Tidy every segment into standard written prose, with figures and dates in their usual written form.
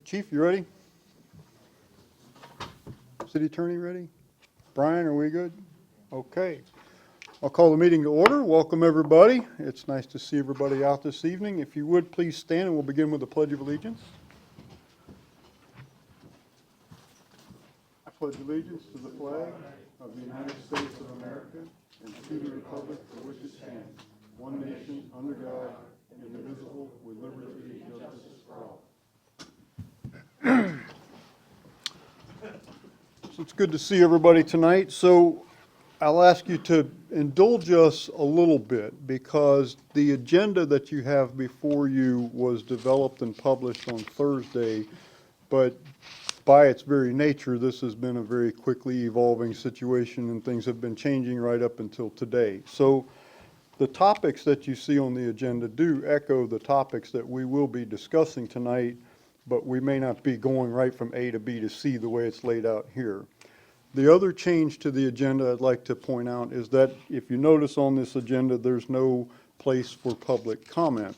Chief, you ready? City Attorney ready? Brian, are we good? Okay. I'll call the meeting to order. Welcome, everybody. It's nice to see everybody out this evening. If you would, please stand and we'll begin with the Pledge of Allegiance. I pledge allegiance to the flag of the United States of America and to the republic for which it stands, one nation, under God, indivisible, with liberty and justice for all. So it's good to see everybody tonight. So I'll ask you to indulge us a little bit because the agenda that you have before you was developed and published on Thursday, but by its very nature, this has been a very quickly evolving situation and things have been changing right up until today. So the topics that you see on the agenda do echo the topics that we will be discussing tonight, but we may not be going right from A to B to C the way it's laid out here. The other change to the agenda I'd like to point out is that if you notice on this agenda, there's no place for public comment.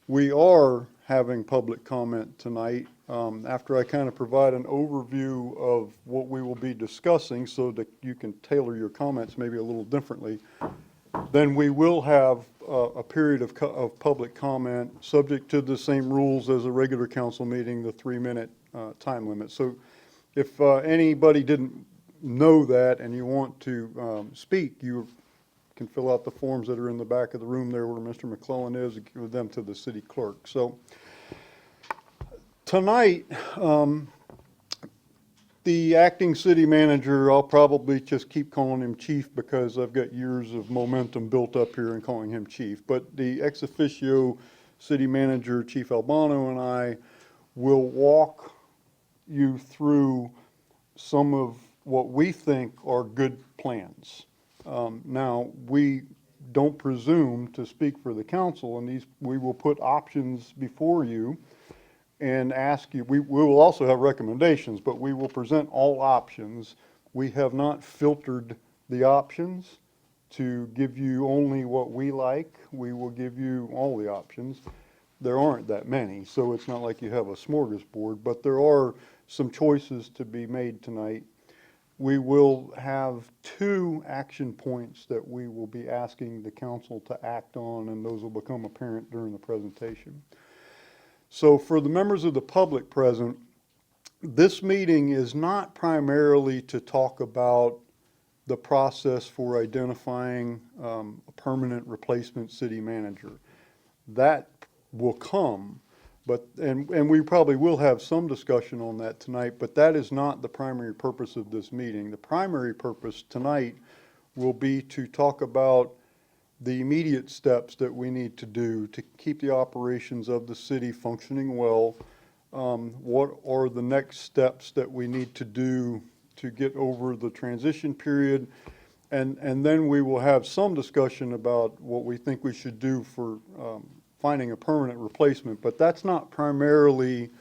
We are having public comment tonight after I kind of provide an overview of what we will be discussing so that you can tailor your comments maybe a little differently. Then we will have a period of public comment subject to the same rules as a regular council meeting, the 3-minute time limit. So if anybody didn't know that and you want to speak, you can fill out the forms that are in the back of the room there where Mr. McClellan is and give them to the city clerk. So tonight, the acting city manager, I'll probably just keep calling him chief because I've got years of momentum built up here in calling him chief. But the ex officio city manager, Chief Albano, and I will walk you through some of what we think are good plans. Now, we don't presume to speak for the council, and we will put options before you and ask you. We will also have recommendations, but we will present all options. We have not filtered the options to give you only what we like. We will give you all the options. There aren't that many, so it's not like you have a smorgasbord, but there are some choices to be made tonight. We will have 2 action points that we will be asking the council to act on, and those will become apparent during the presentation. So for the members of the public present, this meeting is not primarily to talk about the process for identifying a permanent replacement city manager. That will come. And we probably will have some discussion on that tonight, but that is not the primary purpose of this meeting. The primary purpose tonight will be to talk about the immediate steps that we need to do to keep the operations of the city functioning well. What are the next steps that we need to do to get over the transition period? And then we will have some discussion about what we think we should do for finding a permanent replacement, but that's not primarily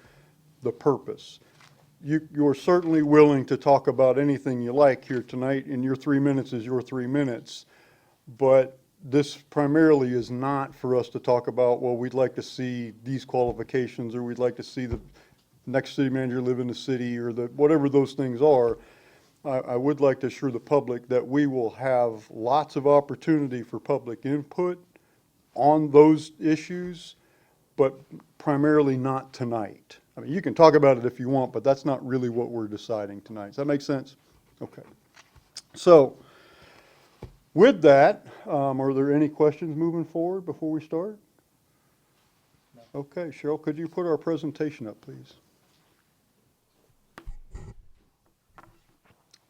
the purpose. You're certainly willing to talk about anything you like here tonight, and your 3 minutes is your 3 minutes, but this primarily is not for us to talk about, well, we'd like to see these qualifications, or we'd like to see the next city manager live in the city, or whatever those things are. I would like to assure the public that we will have lots of opportunity for public input on those issues, but primarily not tonight. I mean, you can talk about it if you want, but that's not really what we're deciding tonight. Does that make sense? Okay. So with that, are there any questions moving forward before we start? No. Okay, Cheryl, could you put our presentation up, please?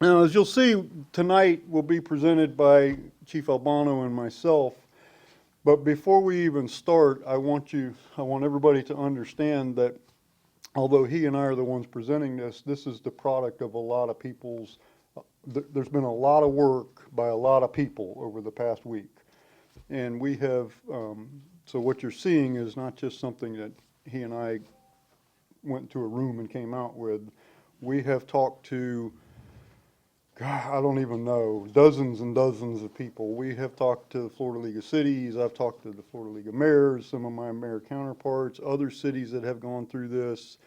Now, as you'll see, tonight will be presented by Chief Albano and myself. But before we even start, I want everybody to understand that although he and I are the ones presenting this, this is the product of a lot of people's, there's been a lot of work by a lot of people over the past week. And we have, so what you're seeing is not just something that he and I went to a room and came out with. We have talked to, God, I don't even know, dozens and dozens of people. We have talked to the Florida League of Cities. I've talked to the Florida League of Mayors, some of my mayor counterparts, other cities that have gone through this.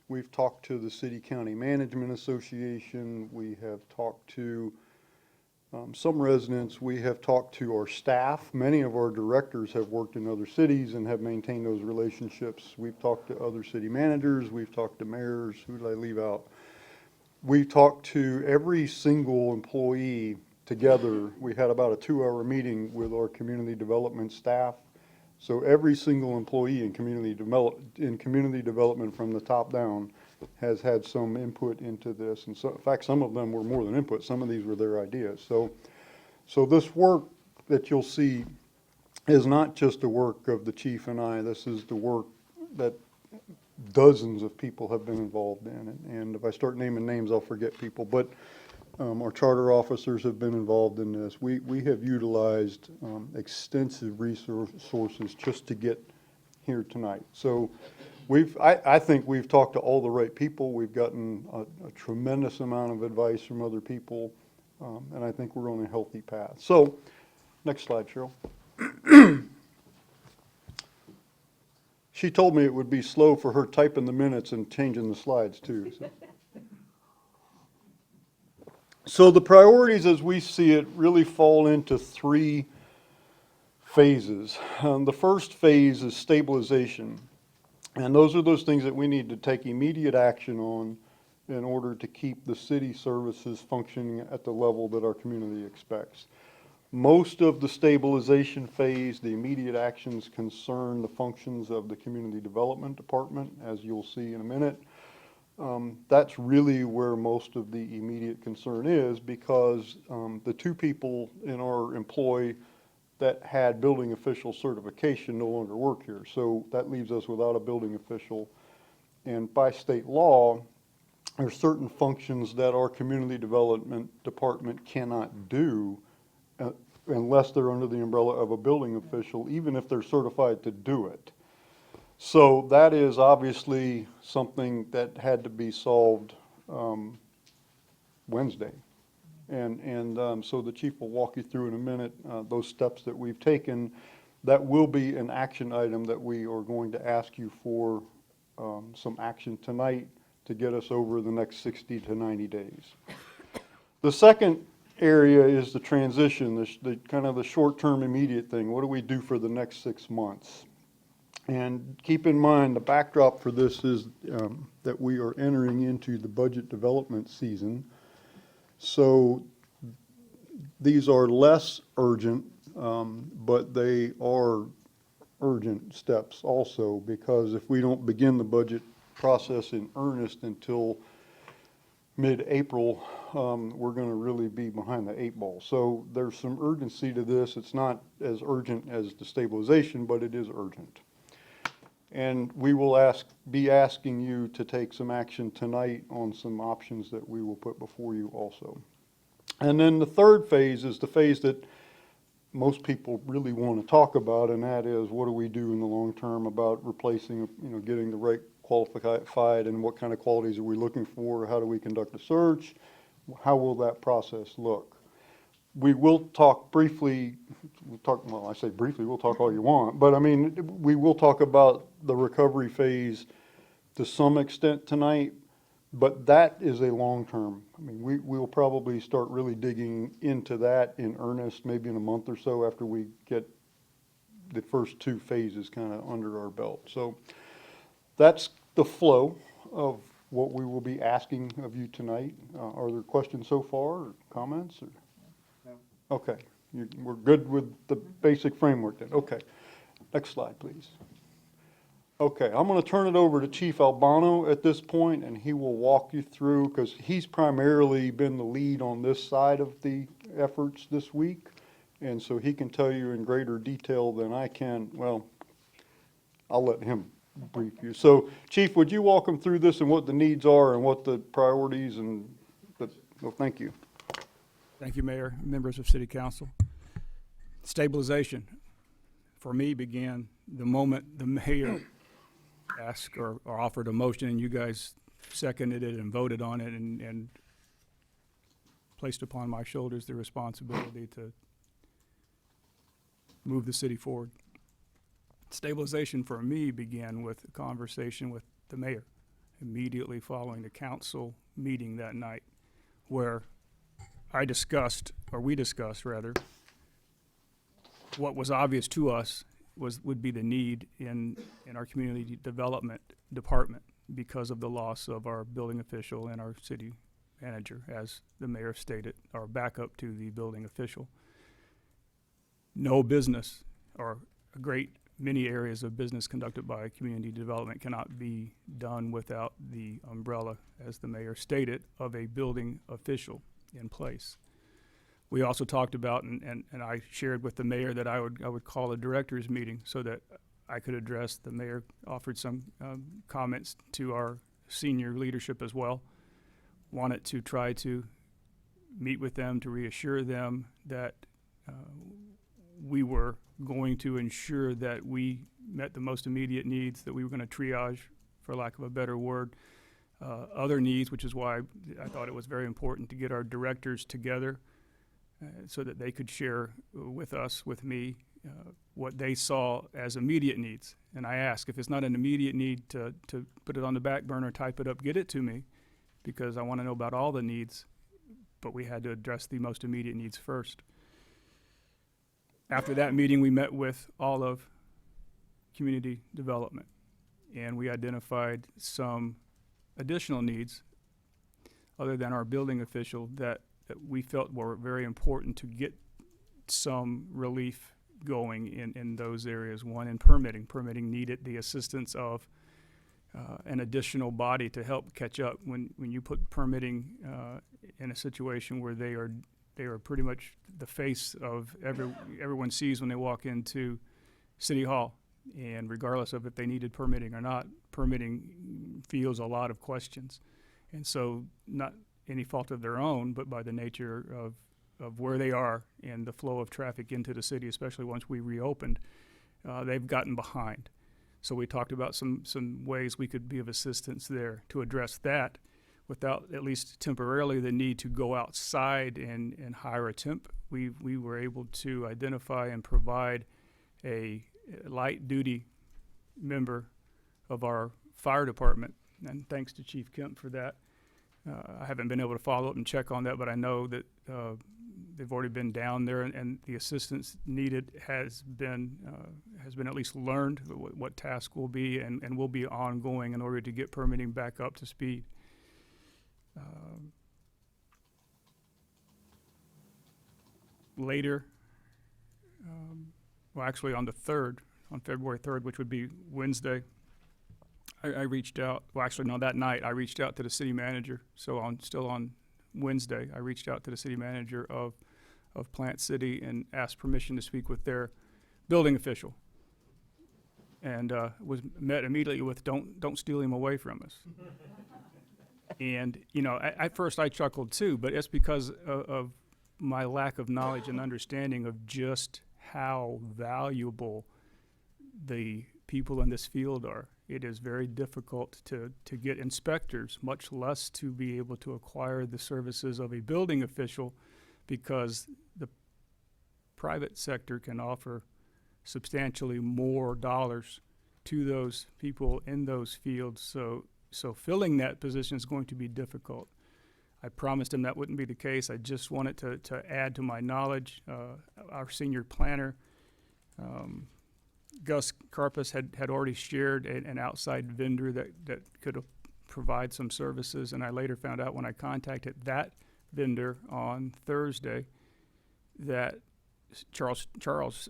We've talked to the City County Management Association. We have talked to some residents. We have talked to our staff. Many of our directors have worked in other cities and have maintained those relationships. We've talked to other city managers. We've talked to mayors. Who did I leave out? We've talked to every single employee together. We had about a 2-hour meeting with our community development staff. So every single employee in community development from the top down has had some input into this. And so, in fact, some of them were more than input. Some of these were their ideas. So this work that you'll see is not just the work of the chief and I. This is the work that dozens of people have been involved in. And if I start naming names, I'll forget people. But our charter officers have been involved in this. We have utilized extensive resources just to get here tonight. So I think we've talked to all the right people. We've gotten a tremendous amount of advice from other people, and I think we're on a healthy path. So, next slide, Cheryl. She told me it would be slow for her typing the minutes and changing the slides too. So the priorities as we see it really fall into 3 phases. The first phase is stabilization. And those are those things that we need to take immediate action on in order to keep the city services functioning at the level that our community expects. Most of the stabilization phase, the immediate actions concern the functions of the community development department, as you'll see in a minute. That's really where most of the immediate concern is, because the 2 people in our employ that had building official certification no longer work here. So that leaves us without a building official. And by state law, there are certain functions that our community development department cannot do unless they're under the umbrella of a building official, even if they're certified to do it. So that is obviously something that had to be solved Wednesday. And so the chief will walk you through in a minute those steps that we've taken. That will be an action item that we are going to ask you for some action tonight to get us over the next 60 to 90 days. The second area is the transition, the kind of the short-term immediate thing. What do we do for the next 6 months? And keep in mind, the backdrop for this is that we are entering into the budget development season. So these are less urgent, but they are urgent steps also, because if we don't begin the budget process in earnest until mid-April, we're going to really be behind the 8 ball. So there's some urgency to this. It's not as urgent as the stabilization, but it is urgent. And we will be asking you to take some action tonight on some options that we will put before you also. And then the third phase is the phase that most people really want to talk about, and that is, what do we do in the long term about replacing, getting the right qualified, and what kind of qualities are we looking for? How do we conduct a search? How will that process look? We will talk briefly, well, I say briefly, we'll talk all you want, but I mean, we will talk about the recovery phase to some extent tonight, but that is a long term. I mean, we will probably start really digging into that in earnest, maybe in a month or so after we get the first 2 phases kind of under our belt. So that's the flow of what we will be asking of you tonight. Are there questions so far, or comments? Or? Okay, we're good with the basic framework then. Okay, next slide, please. Okay, I'm going to turn it over to Chief Albano at this point, and he will walk you through, because he's primarily been the lead on this side of the efforts this week, and so he can tell you in greater detail than I can. Well, I'll let him brief you. So, Chief, would you walk him through this and what the needs are and what the priorities and well, thank you. Thank you, Mayor, members of City Council. Stabilization, for me, began the moment the mayor asked or offered a motion, and you guys seconded it and voted on it, and placed upon my shoulders the responsibility to move the city forward. Stabilization for me began with a conversation with the mayor immediately following the council meeting that night, where we discussed, what was obvious to us would be the need in our community development department because of the loss of our building official and our city manager, as the mayor stated, our backup to the building official. No business, or a great many areas of business conducted by community development, cannot be done without the umbrella, as the mayor stated, of a building official in place. We also talked about, and I shared with the mayor that I would call a directors meeting so that I could address, the mayor offered some comments to our senior leadership as well. Wanted to try to meet with them to reassure them that we were going to ensure that we met the most immediate needs, that we were going to triage, for lack of a better word, other needs, which is why I thought it was very important to get our directors together so that they could share with us, with me, what they saw as immediate needs. And I asked, if it's not an immediate need, to put it on the back burner, type it up, get it to me, because I want to know about all the needs, but we had to address the most immediate needs first. After that meeting, we met with all of community development, and we identified some additional needs other than our building official that we felt were very important to get some relief going in those areas. One, in permitting. Permitting needed the assistance of an additional body to help catch up. When you put permitting in a situation where they are pretty much the face of everyone sees when they walk into City Hall, and regardless of if they needed permitting or not, permitting fields a lot of questions. And so, not any fault of their own, but by the nature of where they are and the flow of traffic into the city, especially once we reopened, they've gotten behind. So we talked about some ways we could be of assistance there to address that without, at least temporarily, the need to go outside and hire a temp. We were able to identify and provide a light duty member of our fire department, and thanks to Chief Kemp for that. I haven't been able to follow up and check on that, but I know that they've already been down there, and the assistance needed has been at least learned what task will be, and will be ongoing in order to get permitting back up to speed. Later, well, actually on February 3rd, which would be Wednesday, I reached out, well, actually, no, that night, I reached out to the city manager. So still on Wednesday, I reached out to the city manager of Plant City and asked permission to speak with their building official. And was met immediately with, don't steal him away from us. And, at first I chuckled too, but it's because of my lack of knowledge and understanding of just how valuable the people in this field are. It is very difficult to get inspectors, much less to be able to acquire the services of a building official, because the private sector can offer substantially more dollars to those people in those fields. So filling that position is going to be difficult. I promised him that wouldn't be the case. I just wanted to add to my knowledge. Our senior planner, Gus Carpus, had already shared an outside vendor that could provide some services, and I later found out when I contacted that vendor on Thursday that Charles,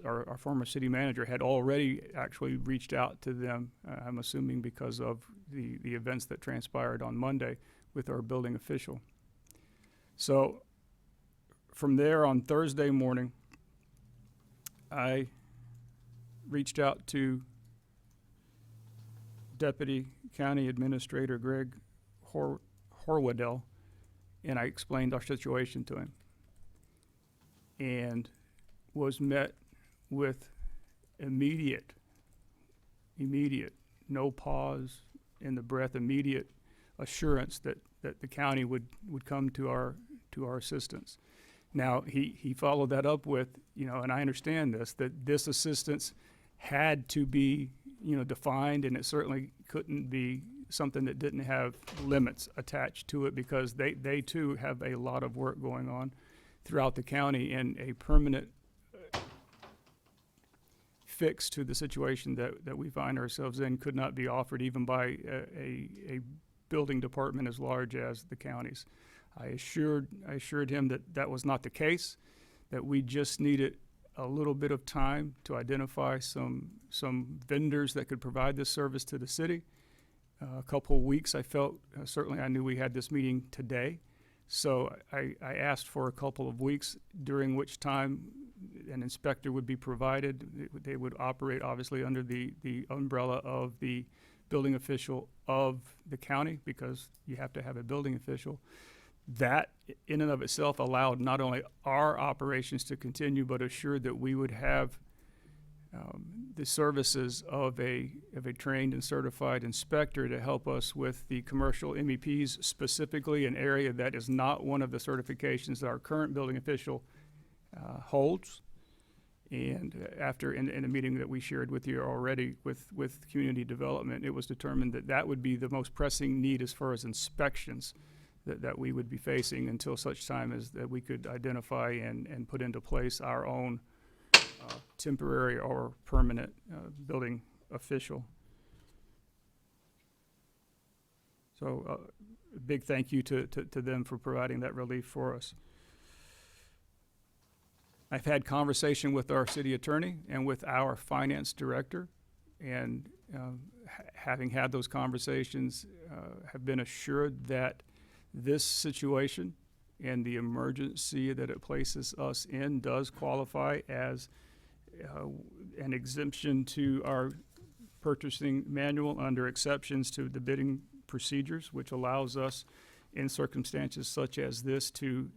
our former city manager, had already actually reached out to them, I'm assuming because of the events that transpired on Monday with our building official. So from there, on Thursday morning, I reached out to Deputy County Administrator Greg Horwadell, and I explained our situation to him, and was met with immediate, no pause in the breath, immediate assurance that the county would come to our assistance. Now, he followed that up with, and I understand that this assistance had to be, defined, and it certainly couldn't be something that didn't have limits attached to it, because they too have a lot of work going on throughout the county, and a permanent fix to the situation that we find ourselves in could not be offered even by a building department as large as the county's. I assured him that that was not the case, that we just needed a little bit of time to identify some vendors that could provide this service to the city. A couple of weeks, I felt, certainly I knew we had this meeting today, so I asked for a couple of weeks, during which time an inspector would be provided. They would operate obviously under the umbrella of the building official of the county, because you have to have a building official. That in and of itself allowed not only our operations to continue, but assured that we would have the services of a trained and certified inspector to help us with the commercial MEPs, specifically an area that is not one of the certifications that our current building official holds. And after, in a meeting that we shared with you already with community development, it was determined that that would be the most pressing need as far as inspections that we would be facing, until such time as that we could identify and put into place our own temporary or permanent building official. So a big thank you to them for providing that relief for us. I've had conversation with our city attorney and with our finance director, and having had those conversations, have been assured that this situation and the emergency that it places us in does qualify as an exemption to our purchasing manual under exceptions to the bidding procedures, which allows us in circumstances such as this to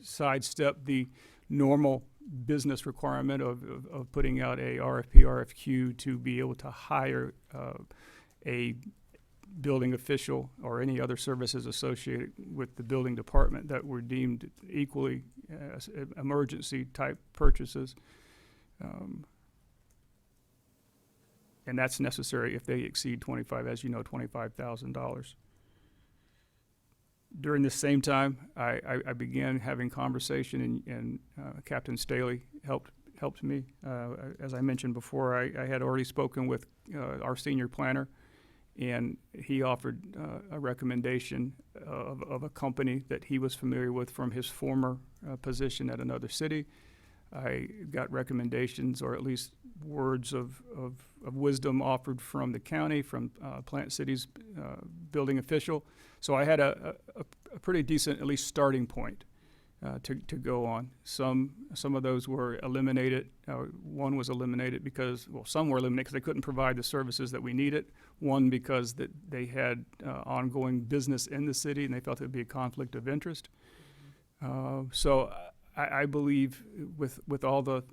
sidestep the normal business requirement of putting out a RFP, RFQ to be able to hire a building official or any other services associated with the building department that were deemed equally emergency type purchases. And that's necessary if they exceed $25,000. During this same time, I began having conversation, and Captain Staley helped me. As I mentioned before, I had already spoken with our senior planner, and he offered a recommendation of a company that he was familiar with from his former position at another city. I got recommendations, or at least words of wisdom offered from the county, from Plant City's building official. So I had a pretty decent, at least, starting point to go on. Some of those were eliminated. One was eliminated because, well, some were eliminated because they couldn't provide the services that we needed. One because that they had ongoing business in the city and they felt it would be a conflict of interest. So I believe with all the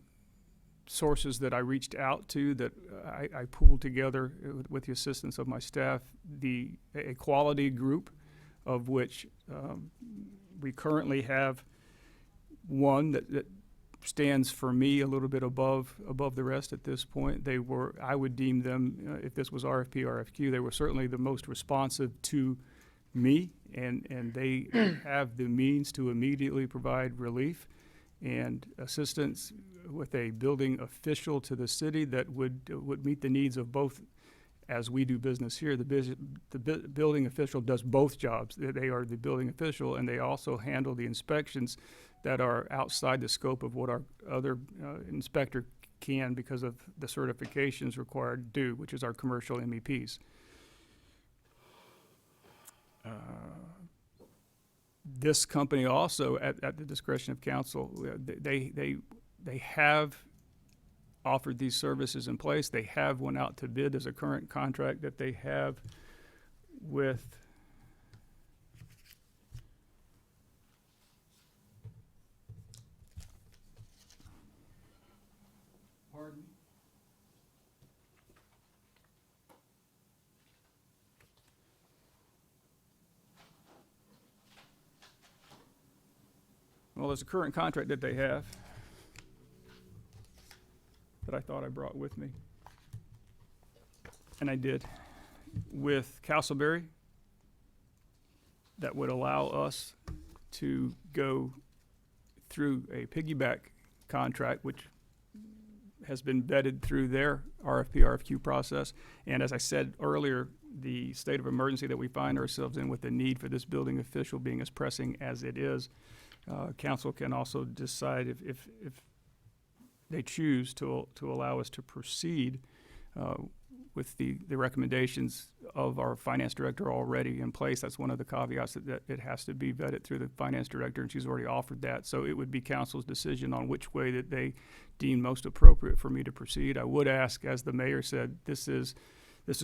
sources that I reached out to, that I pulled together with the assistance of my staff, a quality group of which we currently have one that stands for me a little bit above the rest at this point. I would deem them, if this was RFP, RFQ, they were certainly the most responsive to me, and they have the means to immediately provide relief and assistance with a building official to the city that would meet the needs of both. As we do business here, the building official does both jobs. They are the building official, and they also handle the inspections that are outside the scope of what our other inspector can, because of the certifications required to do, which is our commercial MEPs. This company also, at the discretion of council, they have offered these services in place. They have went out to bid. There's a current contract that they have with pardon? Well, there's a current contract that they have that I thought I brought with me, and I did. with Castleberry that would allow us to go through a piggyback contract, which has been vetted through their RFP, RFQ process. And as I said earlier, the state of emergency that we find ourselves in with the need for this building official being as pressing as it is, council can also decide if they choose to allow us to proceed with the recommendations of our finance director already in place. That's one of the caveats, that it has to be vetted through the finance director, and she's already offered that. So it would be council's decision on which way that they deem most appropriate for me to proceed. I would ask, as the mayor said, this is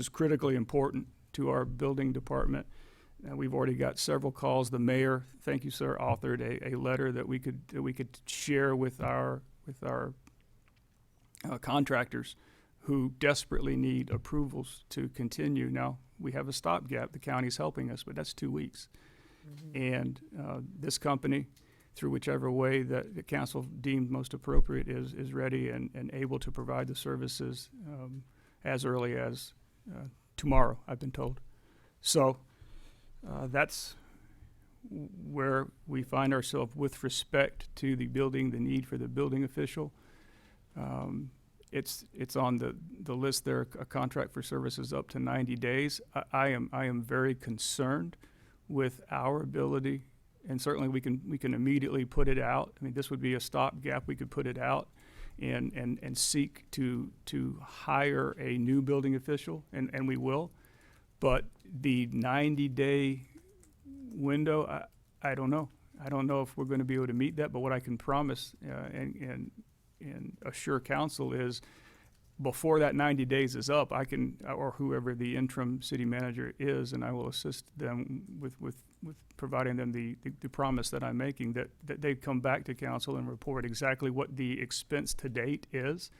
critically important to our building department. We've already got several calls. The mayor, thank you, sir, authored a letter that we could share with our contractors who desperately need approvals to continue. Now, we have a stopgap. The county's helping us, but that's 2 weeks. And this company, through whichever way that the council deemed most appropriate, is ready and able to provide the services as early as tomorrow, I've been told. So that's where we find ourselves with respect to the building, the need for the building official. It's on the list there, a contract for services up to 90 days. I am very concerned with our ability, and certainly we can immediately put it out. I mean, this would be a stopgap. We could put it out and seek to hire a new building official, and we will. But the 90-day window, I don't know. I don't know if we're going to be able to meet that, but what I can promise and assure council is before that 90 days is up, I can, or whoever the interim city manager is, and I will assist them with providing them the promise that I'm making, that they come back to council and report exactly what the expense to date is.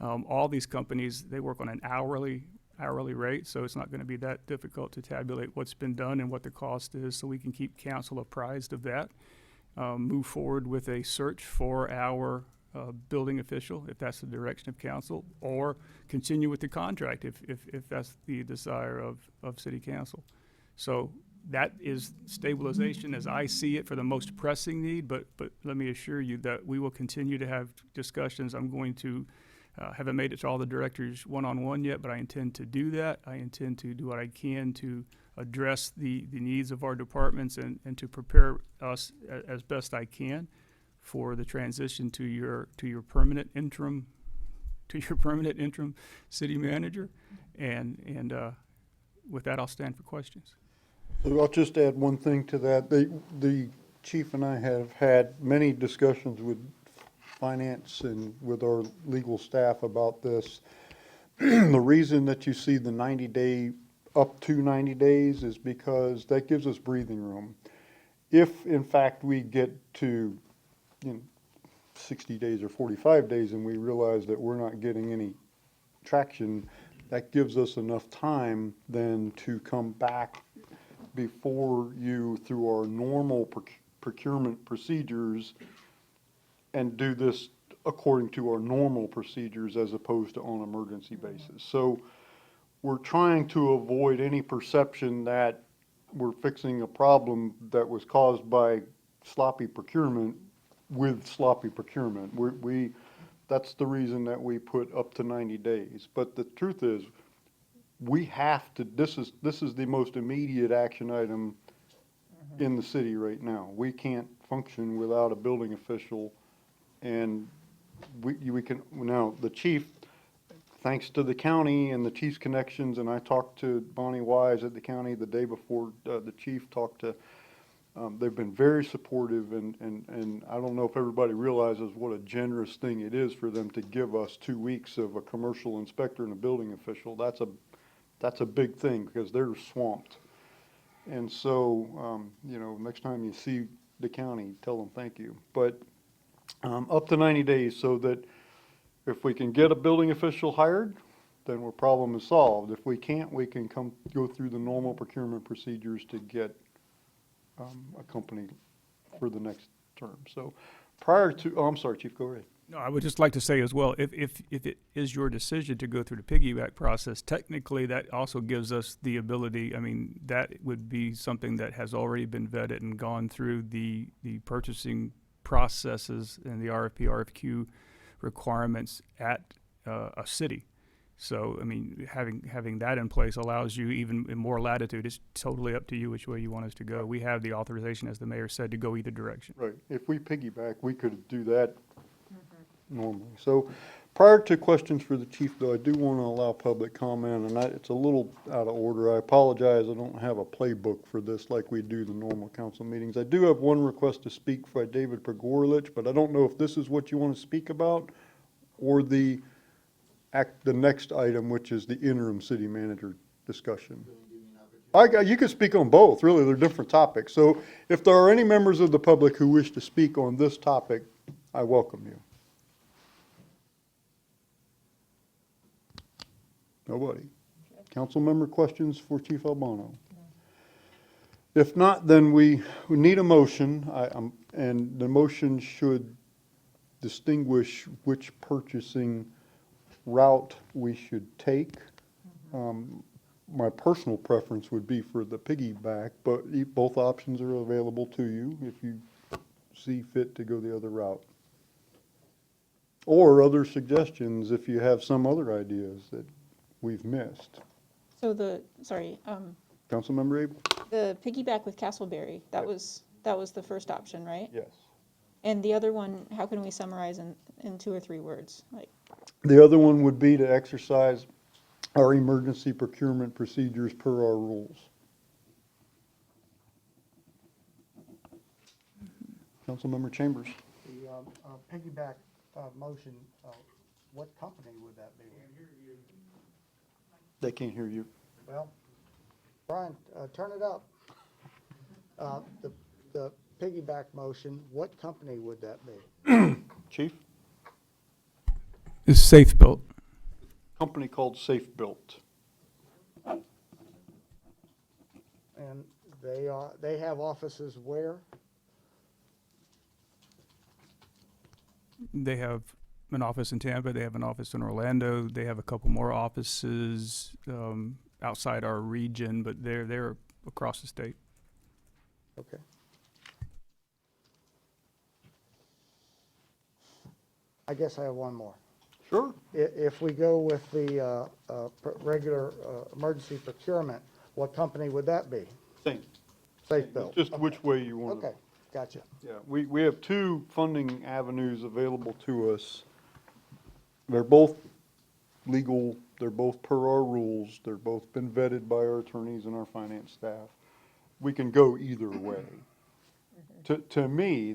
All these companies, they work on an hourly rate, so it's not going to be that difficult to tabulate what's been done and what the cost is, so we can keep council apprised of that. Move forward with a search for our building official, if that's the direction of council, or continue with the contract if that's the desire of city council. So that is stabilization as I see it for the most pressing need, but let me assure you that we will continue to have discussions. I'm going to haven't made it to all the directors one-on-one yet, but I intend to do that. I intend to do what I can to address the needs of our departments and to prepare us as best I can for the transition to your permanent interim city manager. And with that, I'll stand for questions. So I'll just add one thing to that. The chief and I have had many discussions with finance and with our legal staff about this. The reason that you see the 90-day, up to 90 days, is because that gives us breathing room. If, in fact, we get to 60 days or 45 days and we realize that we're not getting any traction, that gives us enough time then to come back before you through our normal procurement procedures and do this according to our normal procedures as opposed to on emergency basis. So we're trying to avoid any perception that we're fixing a problem that was caused by sloppy procurement with sloppy procurement. That's the reason that we put up to 90 days. But the truth is, we have to, this is the most immediate action item in the city right now. We can't function without a building official, and we can, now the chief, thanks to the county and the chief's connections, and I talked to Bonnie Wise at the county the day before the chief talked to, they've been very supportive, and I don't know if everybody realizes what a generous thing it is for them to give us 2 weeks of a commercial inspector and a building official. That's a big thing because they're swamped. And so, next time you see the county, tell them thank you. But up to 90 days, so that if we can get a building official hired, then our problem is solved. If we can't, we can go through the normal procurement procedures to get a company for the next term. So prior to, I'm sorry, Chief, go ahead. No, I would just like to say as well, if it is your decision to go through the piggyback process, technically that also gives us the ability, I mean, that would be something that has already been vetted and gone through the purchasing processes and the RFP, RFQ requirements at a city. So, I mean, having that in place allows you even more latitude. It's totally up to you which way you want us to go. We have the authorization, as the mayor said, to go either direction. Right. If we piggyback, we could do that normally. So prior to questions for the chief, though, I do want to allow public comment, and it's a little out of order. I apologize. I don't have a playbook for this like we do the normal council meetings. I do have one request to speak by David Pogorlich, but I don't know if this is what you want to speak about or the next item, which is the interim city manager discussion. You could speak on both, really, they're different topics. So if there are any members of the public who wish to speak on this topic, I welcome you. Nobody. Council member questions for Chief Albano? If not, then we need a motion, and the motion should distinguish which purchasing route we should take. My personal preference would be for the piggyback, but both options are available to you if you see fit to go the other route. Or other suggestions if you have some other ideas that we've missed. So Councilmember Abel? the piggyback with Castleberry, that was the first option, right? Yes. And the other one, how can we summarize in 2 or 3 words? Like, The other one would be to exercise our emergency procurement procedures per our rules. Councilmember Chambers? The piggyback motion, what company would that be? They can't hear you. Well, Brian, turn it up. The piggyback motion, what company would that be? Chief? It's safe built. Company called Safe Built. And they have offices where? They have an office in Tampa, they have an office in Orlando, they have a couple more offices outside our region, but they're across the state. Okay. I guess I have one more. Sure. If we go with the regular emergency procurement, what company would that be? Same. Safe Built. Just Okay. which way you want to. Okay, gotcha. Yeah, we have 2 funding avenues available to us. They're both legal, they're both per our rules, they're both been vetted by our attorneys and our finance staff. We can go either way. To me,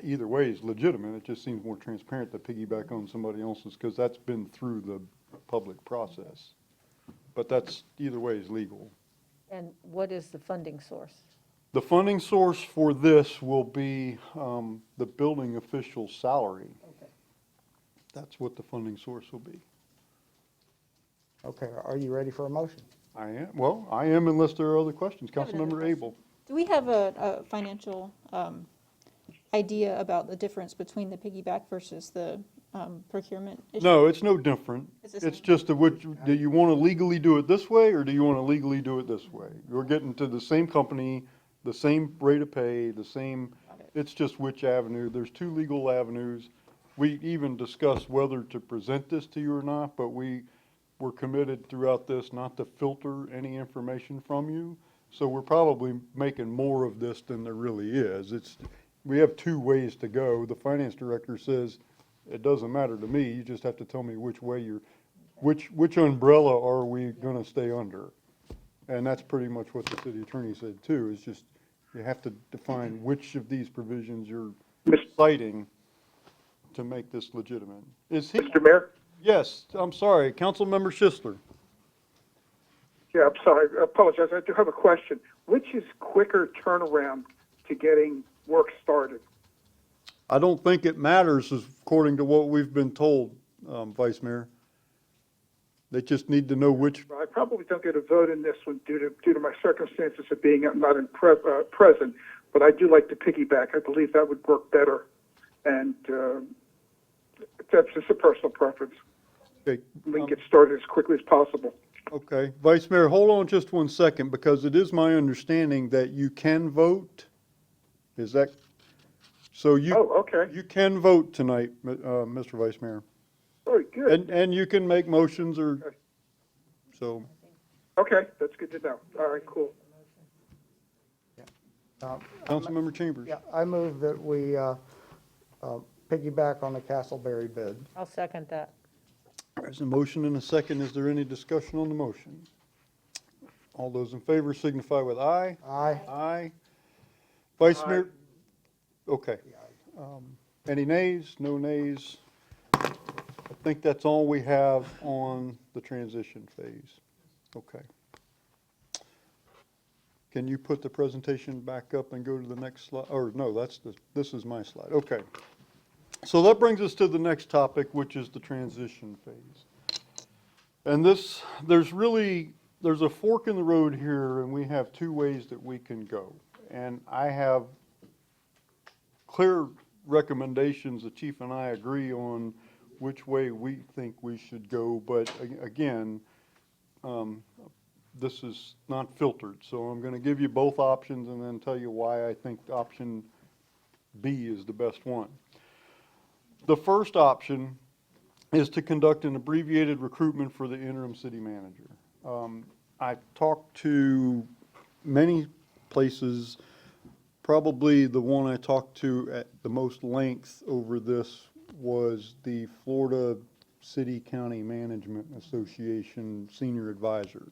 either way is legitimate, it just seems more transparent to piggyback on somebody else's, because that's been through the public process. But either way is legal. And what is the funding source? The funding source for this will be the building official's salary. Okay. That's what the funding source will be. Okay, are you ready for a motion? I am unless there are other questions. I have another Councilmember question. Abel. do we have a financial idea about the difference between the piggyback versus the procurement issue? No, it's no different. It's the It's same. just do you want to legally do it this way, or do you want to legally do it this way? We're getting to the same company, the same rate of pay, the same, Got it. it's just which avenue. There's 2 legal avenues. We even discussed whether to present this to you or not, but we're committed throughout this not to filter any information from you. So we're probably making more of this than there really is. We have 2 ways to go. The finance director says, it doesn't matter to me, you just have to tell me which way which umbrella are we gonna stay under? And that's pretty much what the city attorney said too, is just, you have to define which of these provisions you're citing to make this legitimate. Mr. Mayor? Yes, I'm sorry, Councilmember Schisler. Yeah, I'm sorry, I apologize. I do have a question. Which is quicker turnaround to getting work started? I don't think it matters according to what we've been told, Vice Mayor. They just need to know which, I probably don't get a vote in this one due to my circumstances of being not present, but I do like to piggyback. I believe that would work better. And That's just a personal preference. Okay, We can get started as quickly as possible. okay. Vice Mayor, hold on just one second, because it is my understanding that you can vote. Is that, so you, Oh, okay. you can vote tonight, Mr. Vice Mayor. Very good. And you can make motions or, Okay. so, Okay, that's good to know. All right, cool. Councilmember Chambers. Yeah, I move that we piggyback on the Castleberry bid. I'll second that. There's a motion and a second. Is there any discussion on the motion? All those in favor signify with aye. Aye. Aye. Vice Aye. Mayor, okay. Any nays? No nays? I think that's all we have on the transition phase. Okay. Can you put the presentation back up and go to the next slide? Or no, this is my slide. Okay. So that brings us to the next topic, which is the transition phase. And this, there's a fork in the road here, and we have two ways that we can go. And I have clear recommendations. The chief and I agree on which way we think we should go, but again, this is not filtered, so I'm gonna give you both options and then tell you why I think option B is the best one. The first option is to conduct an abbreviated recruitment for the interim city manager. I talked to many places. Probably the one I talked to at the most length over this was the Florida City County Management Association Senior Advisor.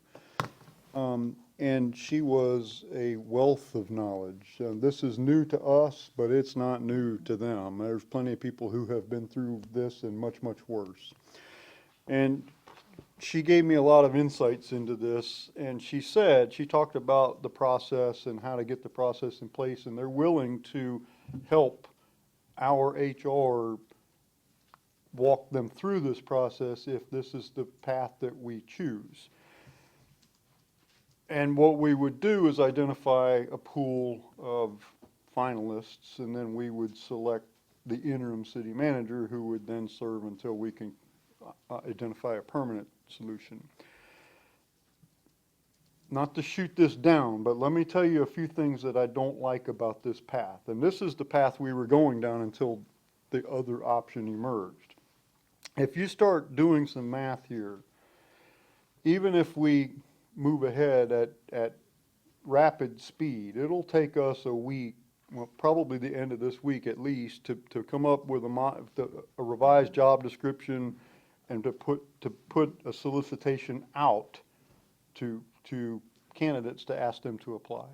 And she was a wealth of knowledge. This is new to us, but it's not new to them. There's plenty of people who have been through this and much, much worse. And she gave me a lot of insights into this, and she talked about the process and how to get the process in place, and they're willing to help our HR walk them through this process if this is the path that we choose. And what we would do is identify a pool of finalists, and then we would select the interim city manager, who would then serve until we can identify a permanent solution. Not to shoot this down, but let me tell you a few things that I don't like about this path. And this is the path we were going down until the other option emerged. If you start doing some math here, even if we move ahead at rapid speed, it'll take us a week, well, probably the end of this week at least, to come up with a revised job description and to put a solicitation out to candidates to ask them to apply.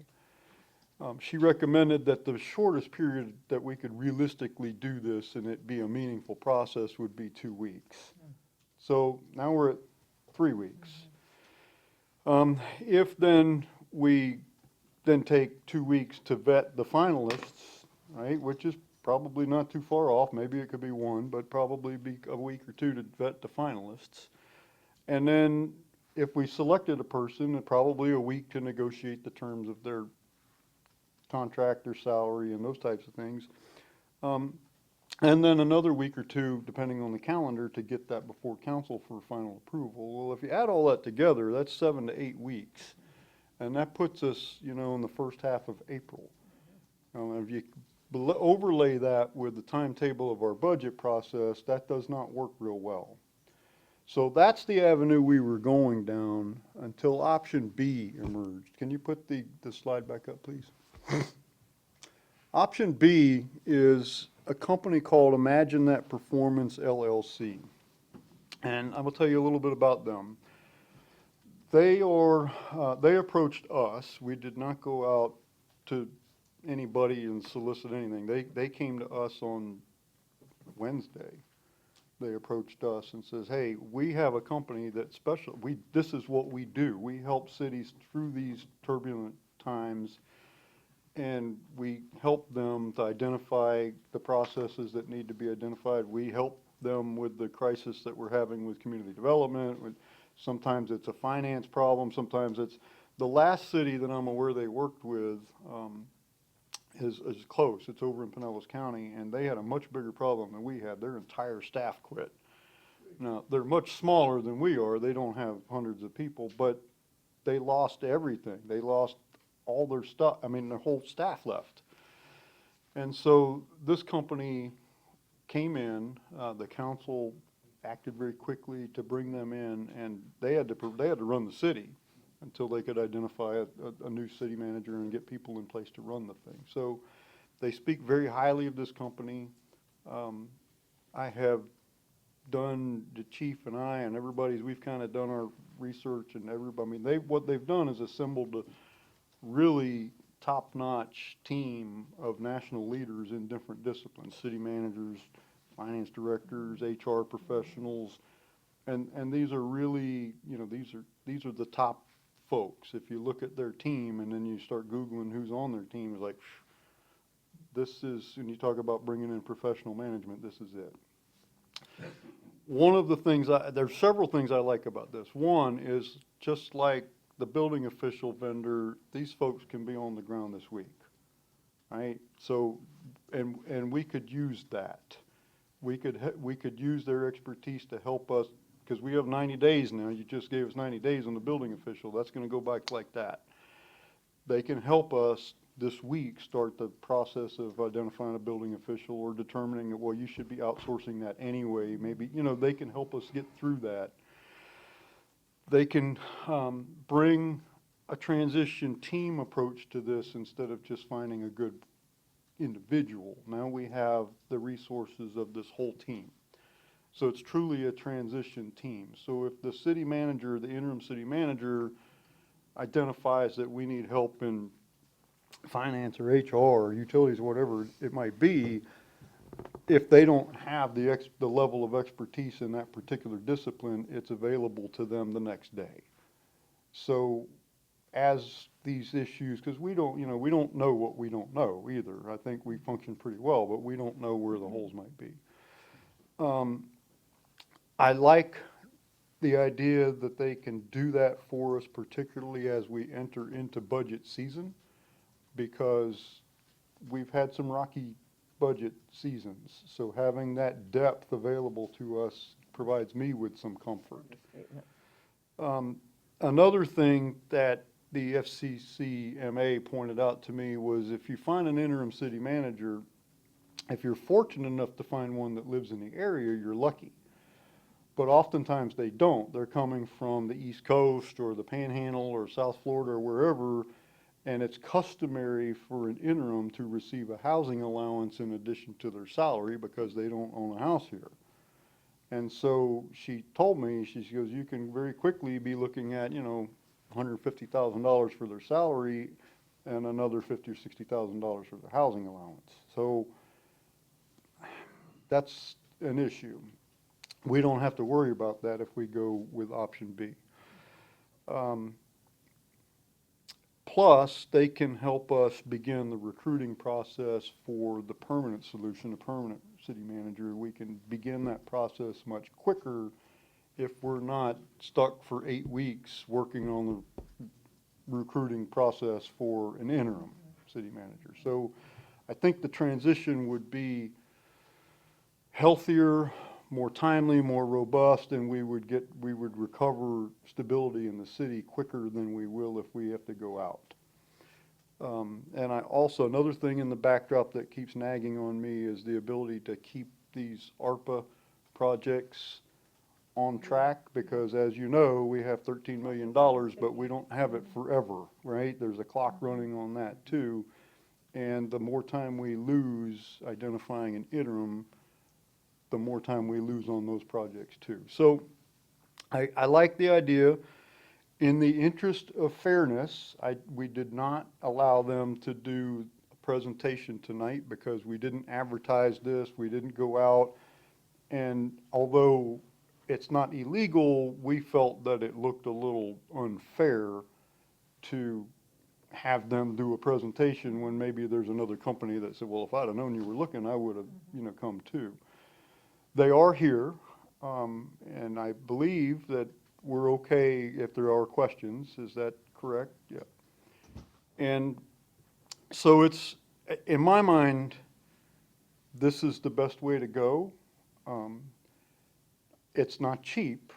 She recommended that the shortest period that we could realistically do this and it be a meaningful process would be 2 weeks. So now we're at 3 weeks. If then we then take 2 weeks to vet the finalists, right, which is probably not too far off, maybe it could be 1, but probably be a week or 2 to vet the finalists. And then if we selected a person, it probably a week to negotiate the terms of their contract, their salary, and those types of things. And then another week or 2, depending on the calendar, to get that before council for final approval. Well, if you add all that together, that's 7 to 8 weeks. And that puts us, in the first half of April. If you overlay that with the timetable of our budget process, that does not work real well. So that's the avenue we were going down until option B emerged. Can you put the slide back up, please? Option B is a company called Imagine That Performance LLC. And I will tell you a little bit about them. They approached us. We did not go out to anybody and solicit anything. They came to us on Wednesday. They approached us and says, hey, we have a company that's this is what we do. We help cities through these turbulent times, and we help them to identify the processes that need to be identified. We help them with the crisis that we're having with community development. Sometimes it's a finance problem. Sometimes it's the last city that I'm aware they worked with is close. It's over in Pinellas County, and they had a much bigger problem than we had. Their entire staff quit. Now, they're much smaller than we are. They don't have hundreds of people, but they lost everything. They lost all their stuff. I mean, their whole staff left. And so this company came in, the council acted very quickly to bring them in, and they had to run the city until they could identify a new city manager and get people in place to run the thing. So they speak very highly of this company. I have done, the chief and I and everybody's, we've kind of done our research, and everybody, I mean, what they've done is assembled a really top-notch team of national leaders in different disciplines, city managers, finance directors, HR professionals, and these are really, you know, these are the top folks. If you look at their team and then you start Googling who's on their team, it's like, this is, when you talk about bringing in professional management, this is it. One of the things, there's several things I like about this. One is, just like the building official vendor, these folks can be on the ground this week, right? So, and we could use that. We could use their expertise to help us, because we have 90 days now. You just gave us 90 days on the building official. That's going to go back like that. They can help us this week start the process of identifying a building official, or determining that, well, you should be outsourcing that anyway. Maybe, you know, they can help us get through that. They can bring a transition team approach to this instead of just finding a good individual. Now we have the resources of this whole team. So it's truly a transition team. So if the city manager, the interim city manager, identifies that we need help in finance or HR or utilities or whatever it might be, if they don't have the level of expertise in that particular discipline, it's available to them the next day. So as these issues, because we don't know what we don't know either. I think we function pretty well, but we don't know where the holes might be. I like the idea that they can do that for us, particularly as we enter into budget season, because we've had some rocky budget seasons. So having that depth available to us provides me with some comfort. Another thing that the FCCMA pointed out to me was, if you find an interim city manager, if you're fortunate enough to find one that lives in the area, you're lucky. But oftentimes they don't. They're coming from the East Coast or the Panhandle or South Florida or wherever, and it's customary for an interim to receive a housing allowance in addition to their salary because they don't own a house here. And so she told me, she goes, you can very quickly be looking at, you know, $150,000 for their salary and another $50,000 or $60,000 for their housing allowance. So that's an issue. We don't have to worry about that if we go with option B. Plus, they can help us begin the recruiting process for the permanent solution, the permanent city manager. We can begin that process much quicker if we're not stuck for 8 weeks working on the recruiting process for an interim city manager. So I think the transition would be healthier, more timely, more robust, and we would recover stability in the city quicker than we will if we have to go out. And I also, another thing in the backdrop that keeps nagging on me is the ability to keep these ARPA projects on track, because as you know, we have $13 million, but we don't have it forever, right? There's a clock running on that too. And the more time we lose identifying an interim, the more time we lose on those projects too. So I like the idea. In the interest of fairness, we did not allow them to do a presentation tonight because we didn't advertise this, we didn't go out, and although it's not illegal, we felt that it looked a little unfair to have them do a presentation when maybe there's another company that said, well, if I'd have known you were looking, I would have, come too. They are here, and I believe that we're okay if there are questions. Is that correct? Yeah. And so it's, in my mind, this is the best way to go. It's not cheap,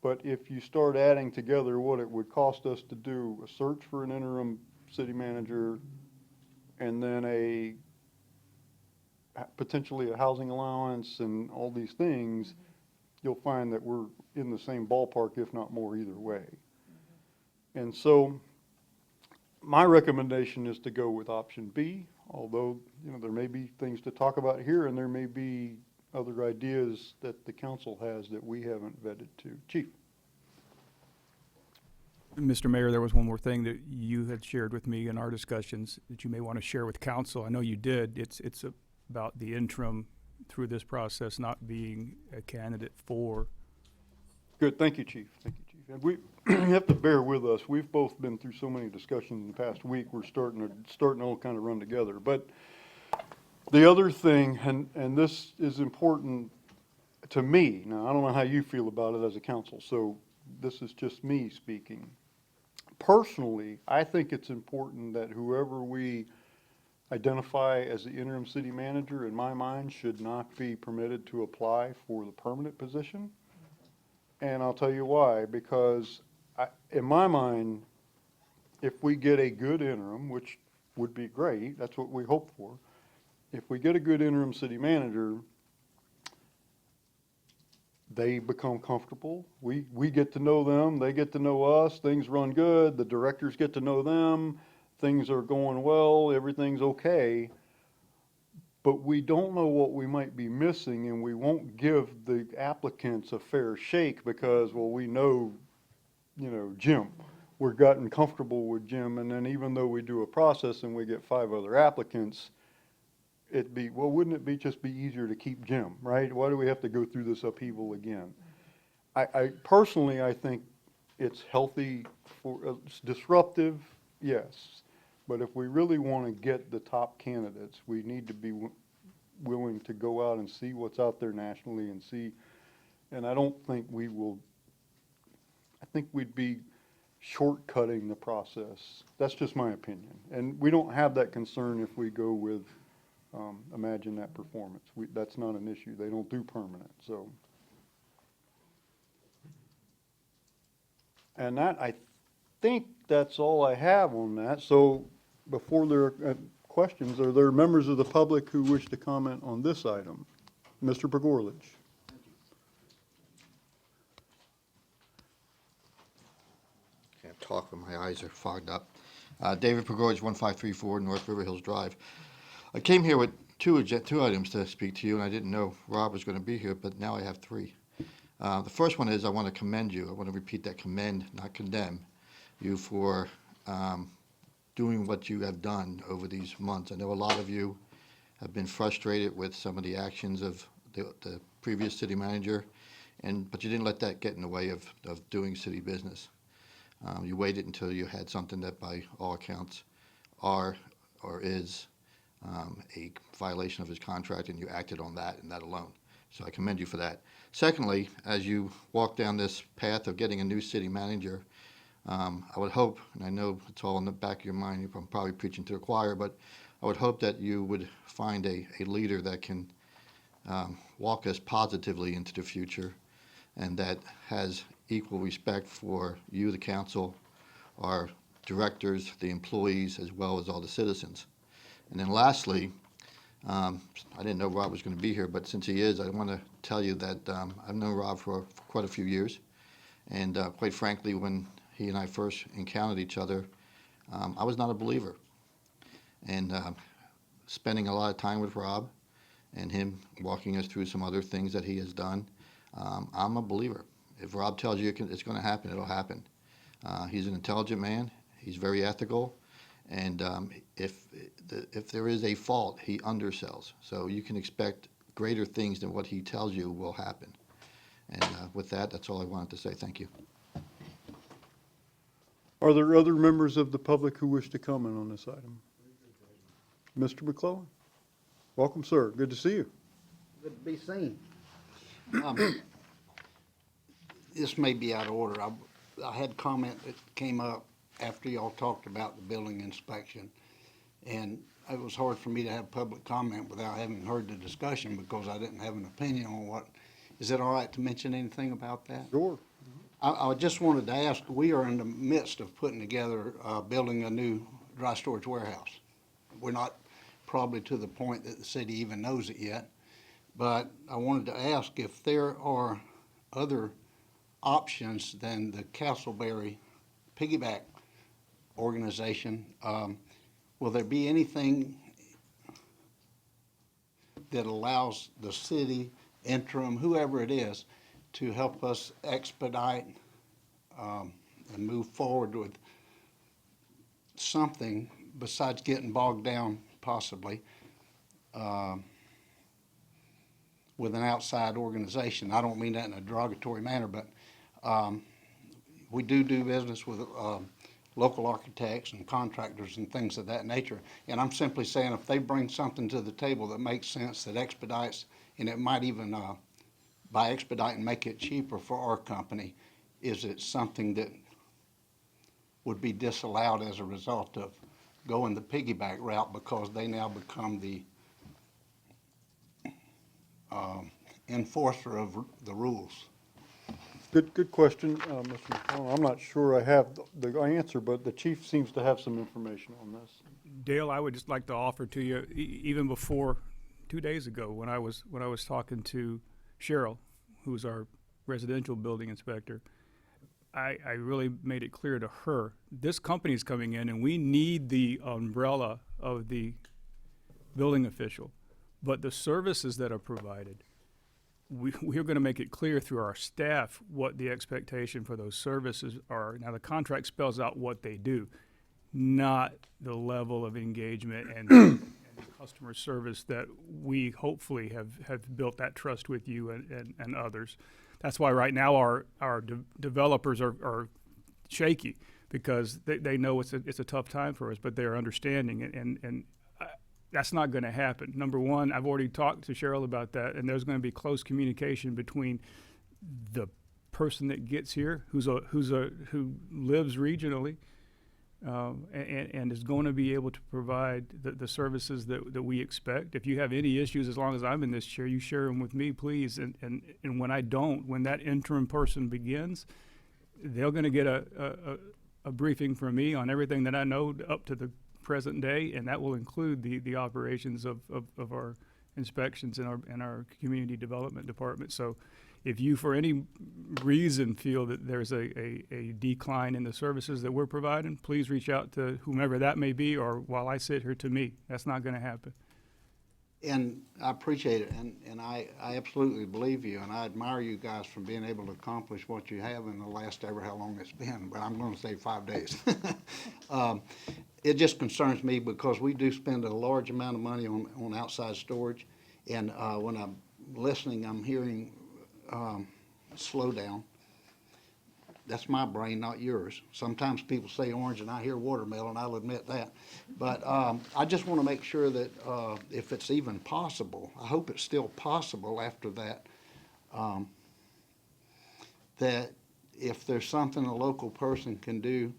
but if you start adding together what it would cost us to do a search for an interim city manager and then potentially a housing allowance and all these things, you'll find that we're in the same ballpark, if not more, either way. And so my recommendation is to go with option B, although, there may be things to talk about here and there may be other ideas that the council has that we haven't vetted to. Chief? Mr. Mayor, there was one more thing that you had shared with me in our discussions that you may want to share with council. I know you did. It's about the interim through this process not being a candidate for. Good, thank you, Chief. Thank you, Chief. And you have to bear with us. We've both been through so many discussions in the past week. We're starting to all kind of run together. But the other thing, and this is important to me. Now, I don't know how you feel about it as a council, so this is just me speaking. Personally, I think it's important that whoever we identify as the interim city manager, in my mind, should not be permitted to apply for the permanent position. And I'll tell you why, because in my mind, if we get a good interim, which would be great, that's what we hope for, if we get a good interim city manager, they become comfortable. We get to know them, they get to know us, things run good, the directors get to know them, things are going well, everything's okay. But we don't know what we might be missing, and we won't give the applicants a fair shake because, well, we know, Jim. We're gotten comfortable with Jim, and then even though we do a process and we get 5 other applicants, wouldn't it just be easier to keep Jim, right? Why do we have to go through this upheaval again? I personally, I think it's healthy it's disruptive, yes. But if we really want to get the top candidates, we need to be willing to go out and see what's out there nationally and see, and I don't think I think we'd be shortcutting the process. That's just my opinion. And we don't have that concern if we go with Imagine That Performance. That's not an issue. They don't do permanent, so. And I think that's all I have on that. So before there are questions, are there members of the public who wish to comment on this item? Mr. Pogorlich. Can't talk when my eyes are fogged up. David Pogorlich, 1534 North River Hills Drive. I came here with two items to speak to you, and I didn't know Rob was going to be here, but now I have 3. The first one is I want to commend you. I want to repeat that, commend, not condemn, you for doing what you have done over these months. I know a lot of you have been frustrated with some of the actions of the previous city manager, but you didn't let that get in the way of doing city business. You waited until you had something that by all accounts are or is a violation of his contract, and you acted on that and that alone. So I commend you for that. Secondly, as you walk down this path of getting a new city manager, I would hope, and I know it's all in the back of your mind, I'm probably preaching to the choir, but I would hope that you would find a leader that can walk us positively into the future and that has equal respect for you, the council, our directors, the employees, as well as all the citizens. And then lastly, I didn't know Rob was going to be here, but since he is, I want to tell you that I've known Rob for quite a few years. And quite frankly, when he and I first encountered each other, I was not a believer. And spending a lot of time with Rob and him walking us through some other things that he has done, I'm a believer. If Rob tells you it's going to happen, it'll happen. He's an intelligent man. He's very ethical. And if there is a fault, he undersells. So you can expect greater things than what he tells you will happen. And with that, that's all I wanted to say. Thank you. Are there other members of the public who wish to comment on this item? Mr. McClellan? Welcome, sir. Good to see you. Good to be seen. This may be out of order. I had a comment that came up after y'all talked about the building inspection. And it was hard for me to have public comment without having heard the discussion because I didn't have an opinion on what, is it all right to mention anything about that? Sure. I just wanted to ask, we are in the midst of putting together, building a new dry storage warehouse. We're not probably to the point that the city even knows it yet, but I wanted to ask if there are other options than the Castleberry piggyback organization. Will there be anything that allows the city, Interim, whoever it is, to help us expedite and move forward with something besides getting bogged down possibly with an outside organization? I don't mean that in a derogatory manner, but we do business with local architects and contractors and things of that nature. And I'm simply saying if they bring something to the table that makes sense, that expedites, and it might even, by expediting, make it cheaper for our company, is it something that would be disallowed as a result of going the piggyback route because they now become the enforcer of the rules? Good question, Mr. McClellan. I'm not sure I have the answer, but the chief seems to have some information on this. Dale, I would just like to offer to you, even before 2 days ago, when I was talking to Cheryl, who's our residential building inspector, I really made it clear to her, this company's coming in and we need the umbrella of the building official. But the services that are provided, we're going to make it clear through our staff what the expectation for those services are. Now, the contract spells out what they do, not the level of engagement and customer service that we hopefully have built that trust with you and others. That's why right now our developers are shaky because they know it's a tough time for us, but they're understanding it, and that's not going to happen. Number one, I've already talked to Cheryl about that, and there's going to be close communication between the person that gets here, who lives regionally, and is going to be able to provide the services that we expect. If you have any issues, as long as I'm in this chair, you share them with me, please. And when I don't, when that interim person begins, they're going to get a briefing from me on everything that I know up to the present day, and that will include the operations of our inspections in our community development department. So if you for any reason feel that there's a decline in the services that we're providing, please reach out to whomever that may be, or while I sit here, to me. That's not going to happen. And I appreciate it, and I absolutely believe you, and I admire you guys for being able to accomplish what you have in the last ever how long it's been, but I'm going to say 5 days. It just concerns me because we do spend a large amount of money on outside storage, and when I'm listening, I'm hearing slow down. That's my brain, not yours. Sometimes people say orange and I hear watermelon, I'll admit that. But I just want to make sure that if it's even possible, I hope it's still possible after that, that if there's something a local person can do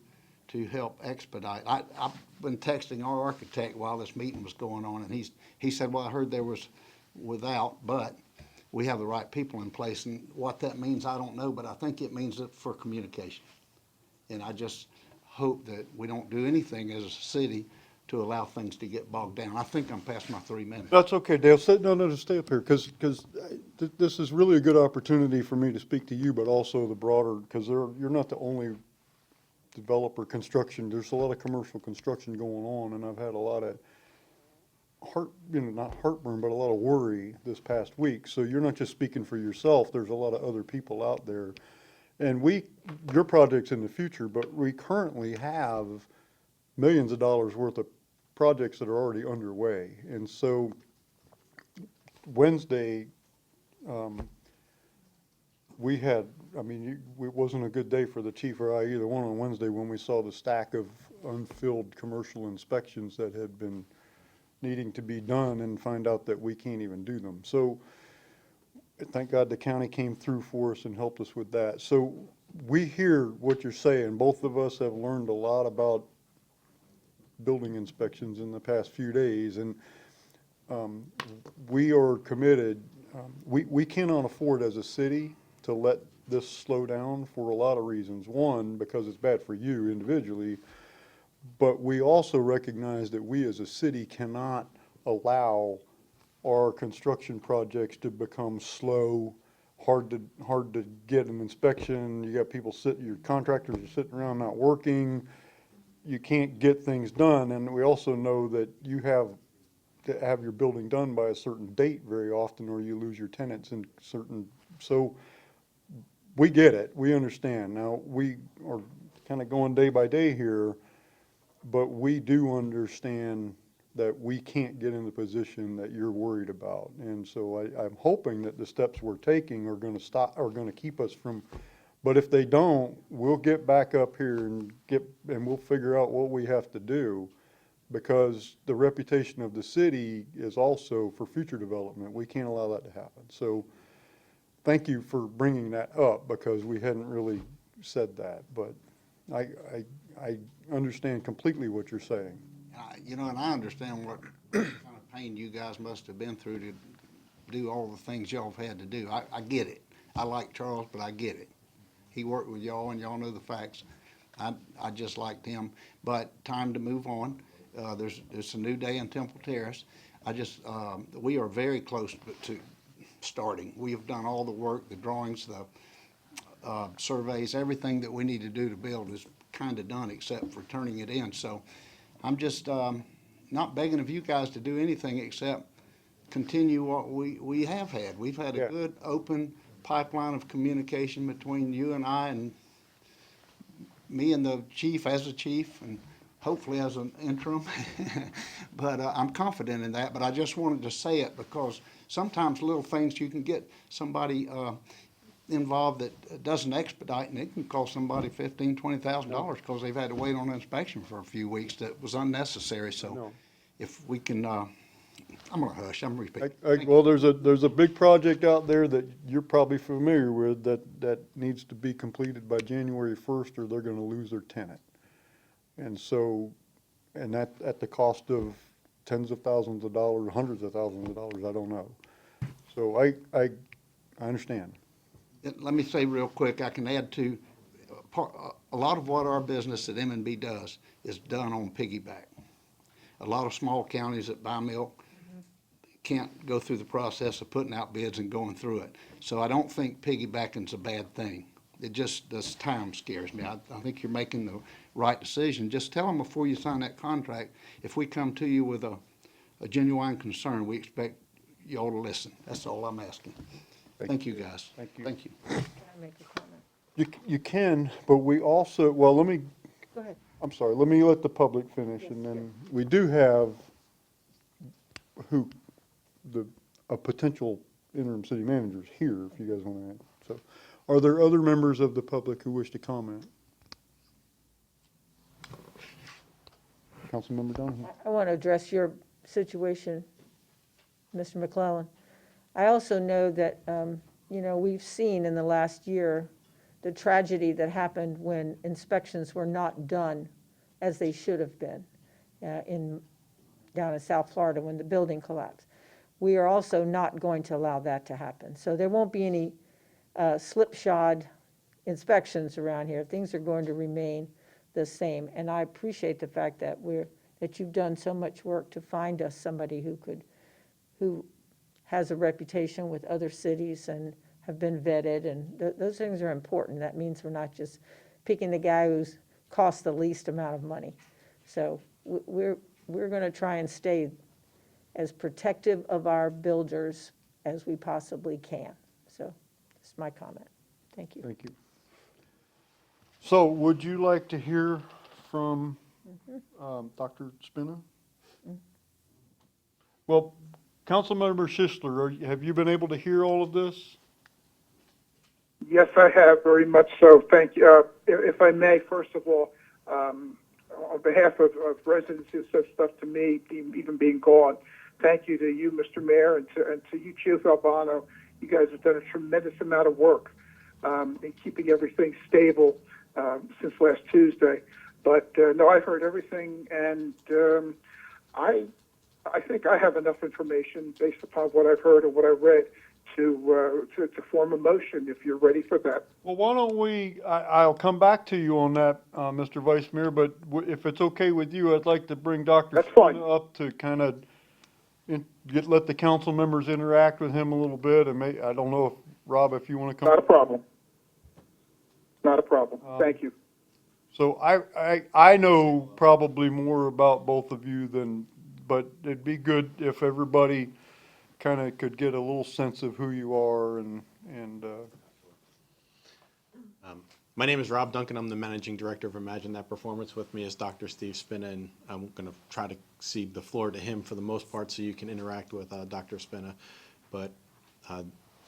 to help expedite. I've been texting our architect while this meeting was going on, and he said, well, I heard there was without, but we have the right people in place. And what that means, I don't know, but I think it means that for communication. And I just hope that we don't do anything as a city to allow things to get bogged down. I think I'm past my 3 minutes. That's okay, Dale. No, stay up here, because this is really a good opportunity for me to speak to you, but also the broader, because you're not the only developer construction. There's a lot of commercial construction going on, and I've had a lot of not heartburn, but a lot of worry this past week. So you're not just speaking for yourself. There's a lot of other people out there. And your project's in the future, but we currently have millions of dollars worth of projects that are already underway. And so Wednesday, it wasn't a good day for the chief or I either one on Wednesday when we saw the stack of unfilled commercial inspections that had been needing to be done and find out that we can't even do them. So thank God the county came through for us and helped us with that. So we hear what you're saying. Both of us have learned a lot about building inspections in the past few days, and we are committed. We cannot afford as a city to let this slow down for a lot of reasons. One, because it's bad for you individually, but we also recognize that we as a city cannot allow our construction projects to become slow, hard to get an inspection. You got people your contractors are sitting around not working. You can't get things done, and we also know that you have to have your building done by a certain date very often, or you lose your tenants in so we get it, we understand. Now, we are kind of going day by day here, but we do understand that we can't get in the position that you're worried about. And so I'm hoping that the steps we're taking are gonna keep us from, but if they don't, we'll get back up here and we'll figure out what we have to do, because the reputation of the city is also for future development. We can't allow that to happen. So thank you for bringing that up, because we hadn't really said that, but I understand completely what you're saying. You know, and I understand what kind of pain you guys must have been through to do all the things y'all have had to do. I get it. I like Charles, but I get it. He worked with y'all, and y'all know the facts. I just liked him, but time to move on. There's a new day in Temple Terrace. We are very close to starting. We have done all the work, the drawings, the surveys, everything that we need to do to build is kind of done except for turning it in. So I'm just not begging of you guys to do anything except continue what we have had. We've had a good, open pipeline of communication between you and I, and me and the chief as a chief, and hopefully as an interim. But I'm confident in that, but I just wanted to say it because sometimes little things you can get somebody involved that doesn't expedite, and it can cost somebody $15,000, $20,000 because they've had to wait on an inspection for a few weeks that was unnecessary. So if we can, I'm gonna hush, I'm repeating. Well, there's a big project out there that you're probably familiar with that needs to be completed by January 1st, or they're gonna lose their tenant. And so, and that at the cost of tens of thousands of dollars, hundreds of thousands of dollars, I don't know. So I understand. Let me say real quick, I can add to, a lot of what our business at M&B does is done on piggyback. A lot of small counties that buy milk can't go through the process of putting out bids and going through it. So I don't think piggybacking's a bad thing. It just, this time scares me. I think you're making the right decision. Just tell them before you sign that contract, if we come to you with a genuine concern, we expect y'all to listen. That's all I'm asking. Thank you, guys. Thank you. Thank you. Can I make a comment? You can, but we also, well, Go ahead. I'm sorry, let me let the public finish, and then we do have a potential interim city managers here, if you guys want to add. So, are there other members of the public who wish to comment? Councilmember Donahue? I want to address your situation, Mr. McClellan. I also know that, we've seen in the last year the tragedy that happened when inspections were not done as they should have been down in South Florida when the building collapsed. We are also not going to allow that to happen. So there won't be any slipshod inspections around here. Things are going to remain the same. And I appreciate the fact that you've done so much work to find us somebody who has a reputation with other cities and have been vetted, and those things are important. That means we're not just picking the guy who's cost the least amount of money. So we're going to try and stay as protective of our builders as we possibly can. So that's my comment. Thank you. Thank you. So, would you like to hear from Dr. Spina? Well, Councilmember Schisler, have you been able to hear all of this? Yes, I have, very much so. Thank you. If I may, first of all, on behalf of residents who said stuff to me, even being gone, thank you to you, Mr. Mayor, and to you, Chief Albano. You guys have done a tremendous amount of work in keeping everything stable since last Tuesday. But no, I've heard everything, and I think I have enough information based upon what I've heard and what I read to form a motion if you're ready for that. Well, why don't I'll come back to you on that, Mr. Vice Mayor, but if it's okay with you, I'd like to bring Dr. That's fine. Spina up to kind of let the council members interact with him a little bit, and I don't know if, Rob, if you want to come. Not a problem. Not a problem. Thank you. So I know probably more about both of you but it'd be good if everybody kind of could get a little sense of who you are and. My name is Rob Duncan. I'm the Managing Director of Imagine That Performance. With me is Dr. Steve Spina, and I'm going to try to cede the floor to him for the most part so you can interact with Dr. Spina. But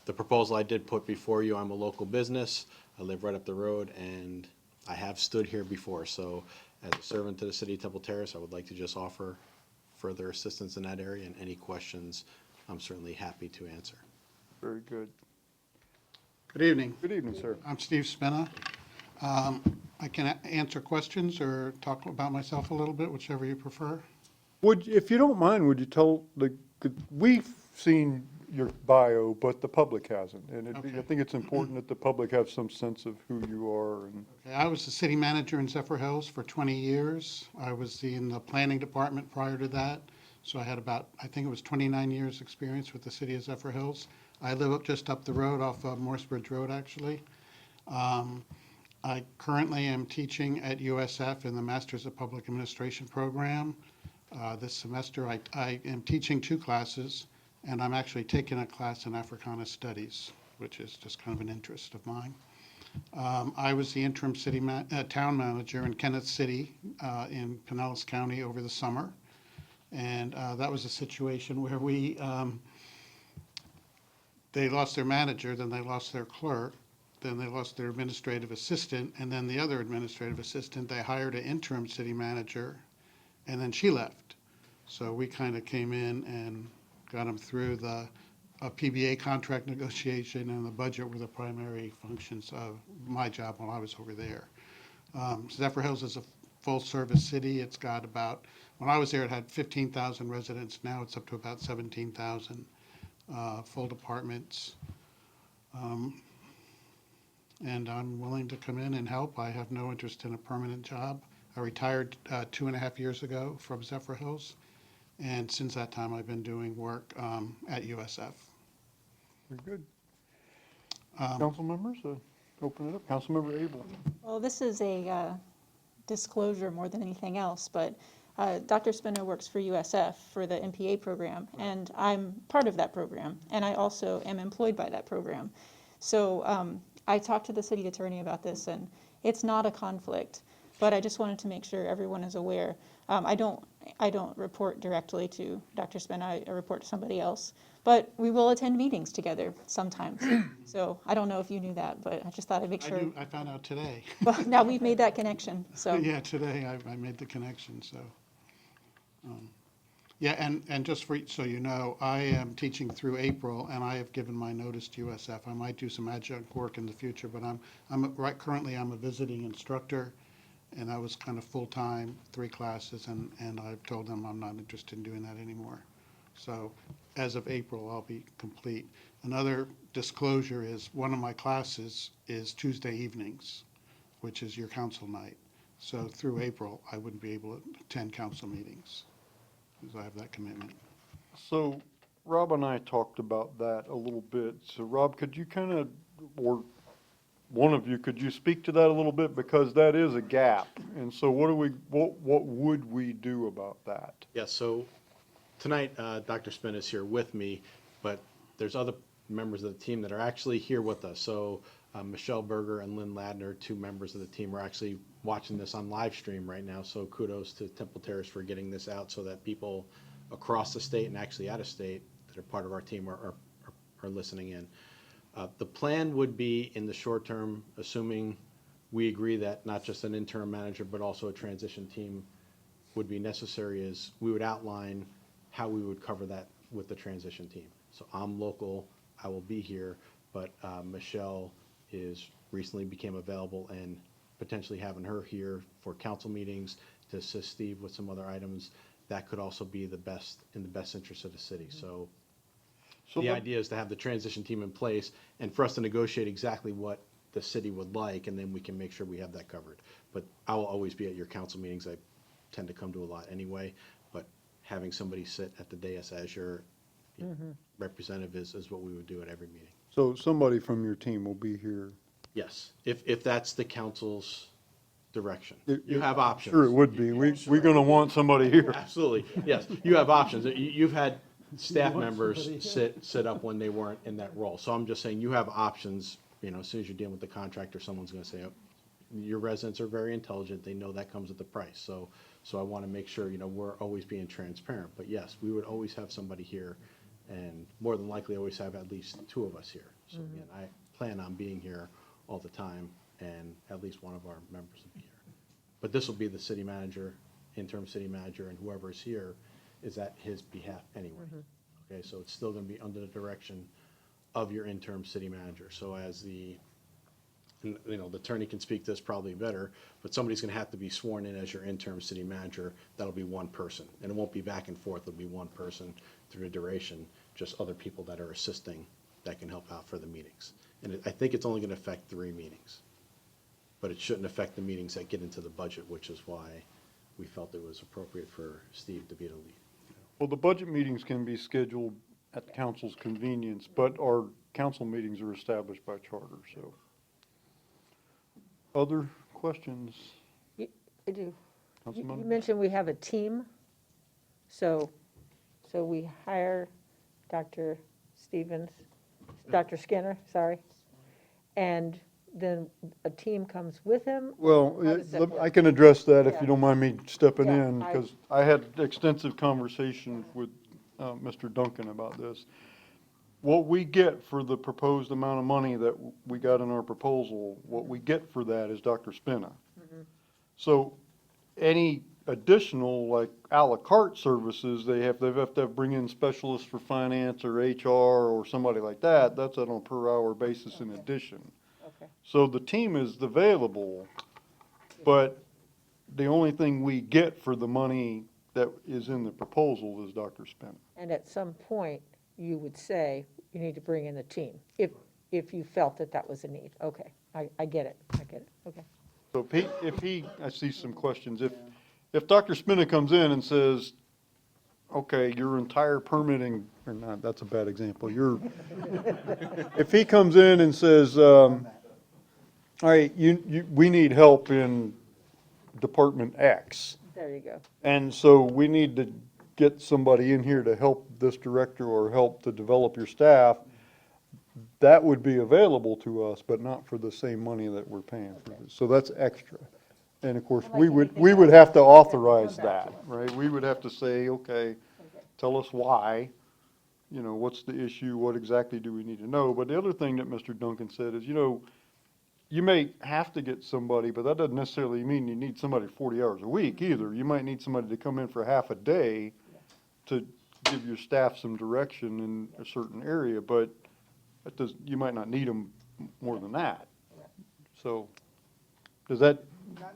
the proposal I did put before you, I'm a local business. I live right up the road, and I have stood here before. So as a servant to the city of Temple Terrace, I would like to just offer further assistance in that area, and any questions I'm certainly happy to answer. Very good. Good evening. Good evening, sir. I'm Steve Spina. I can answer questions or talk about myself a little bit, whichever you prefer. If you don't mind, would you tell we've seen your bio, but the public hasn't. And I think it's important that the public have some sense of who you are. And Okay, I was the city manager in Zephyr Hills for 20 years. I was in the planning department prior to that. So I had about, I think it was 29 years experience with the city of Zephyr Hills. I live just up the road off of Morrisbridge Road, actually. I currently am teaching at USF in the Masters of Public Administration program. This semester I am teaching 2 classes, and I'm actually taking a class in Africana Studies, which is just kind of an interest of mine. I was the interim town manager in Kenneth City in Pinellas County over the summer. And that was a situation where they lost their manager, then they lost their clerk, then they lost their administrative assistant, and then the other administrative assistant, they hired an interim city manager, and then she left. So we kind of came in and got them through a PBA contract negotiation, and the budget were the primary functions of my job while I was over there. Zephyr Hills is a full-service city. It's got about, when I was there, it had 15,000 residents. Now it's up to about 17,000 full departments. And I'm willing to come in and help. I have no interest in a permanent job. I retired 2.5 years ago from Zephyr Hills, and since that time I've been doing work at USF. very good. Council members, open it up. Councilmember Abel. Well, this is a disclosure more than anything else, but Dr. Spina works for USF for the MPA program, and I'm part of that program, and I also am employed by that program. So I talked to the city attorney about this, and it's not a conflict, but I just wanted to make sure everyone is aware. I don't report directly to Dr. Spina. I report to somebody else, but we will attend meetings together sometimes. So I don't know if you knew that, but I just thought I'd make sure. I found out today. Well, now we've made that connection, so. Yeah, today I made the connection, so. Yeah, and just so you know, I am teaching through April, and I have given my notice to USF. I might do some adjunct work in the future, but currently I'm a visiting instructor, and I was kind of full-time, 3 classes, and I've told them I'm not interested in doing that anymore. So as of April, I'll be complete. Another disclosure is one of my classes is Tuesday evenings, which is your council night. So through April, I wouldn't be able to attend council meetings because I have that commitment. So Rob and I talked about that a little bit. So Rob, could you kind of, or one of you, could you speak to that a little bit? Because that is a gap. And so what would we do about that? Yeah, so tonight, Dr. Spina is here with me, but there's other members of the team that are actually here with us. So Michelle Berger and Lynn Ladner, 2 members of the team, are actually watching this on live stream right now. So kudos to Temple Terrace for getting this out so that people across the state and actually out of state that are part of our team are listening in. The plan would be in the short term, assuming we agree that not just an interim manager, but also a transition team would be necessary, is we would outline how we would cover that with the transition team. So I'm local, I will be here, but Michelle recently became available and potentially having her here for council meetings to assist Steve with some other items, that could also be in the best interest of the city. So the idea is to have the transition team in place and for us to negotiate exactly what the city would like, and then we can make sure we have that covered. But I will always be at your council meetings. I tend to come to a lot anyway, but having somebody sit at the dais as your representative is what we would do at every meeting. So somebody from your team will be here. Yes, if that's the council's direction. It- You have options. Sure, it would be. We're gonna want somebody here. Absolutely, yes. You have options. You've had staff members sit up when they weren't in that role. So I'm just saying, you have options, as soon as you're dealing with the contractor, someone's gonna say, oh, your residents are very intelligent, they know that comes at the price. So I wanna make sure, we're always being transparent. But yes, we would always have somebody here, and more than likely always have at least two of us here. So again, I plan on being here all the time, and at least one of our members will be here. But this will be the city manager, interim city manager, and whoever is here is at his behalf anyway. Okay, so it's still gonna be under the direction of your interim city manager. So as the attorney can speak to this probably better, but somebody's gonna have to be sworn in as your interim city manager. That'll be one person, and it won't be back and forth. It'll be one person through the duration, just other people that are assisting that can help out for the meetings. And I think it's only gonna affect 3 meetings, but it shouldn't affect the meetings that get into the budget, which is why we felt it was appropriate for Steve to be the lead. Well, the budget meetings can be scheduled at council's convenience, but our council meetings are established by charter, so. Other questions, I do. You Councilman? mentioned we have a team, so we hire Dr. Skinner, sorry, and then a team comes with him? Well, How does that work? I can address that if Yeah. you don't mind me stepping Yeah, in, because I had extensive conversations with Mr. Duncan about this. What we get for the proposed amount of money that we got in our proposal, what we get for that is Dr. Spina. So any additional, like à la carte services, they have to bring in specialists for finance or HR or somebody like that, that's on a per hour basis in addition. Okay. So the team is available, but the only thing we get for the money that is in the proposal is Dr. Spina. And at some point, you would say, you need to bring in a team, if you felt that was a need. Okay, I get it, okay. So I see some questions. If Dr. Spina comes in and says, okay, your entire permitting, or not, that's a bad example, if he comes in and says, all right, we need help in Department X, There you go. and so we need to get somebody in here to help this director or help to develop your staff, that would be available to us, but not for the same money that we're paying for this. So that's extra. And of course, we would have to authorize that, right? We would have to say, okay, tell us why, what's the issue, what exactly do we need to know? But the other thing that Mr. Duncan said is, you may have to get somebody, but that doesn't necessarily mean you need somebody 40 hours a week either. You might need somebody to come in for half a day to give your staff some direction in a certain area, but you might not need them more than that. So, does that,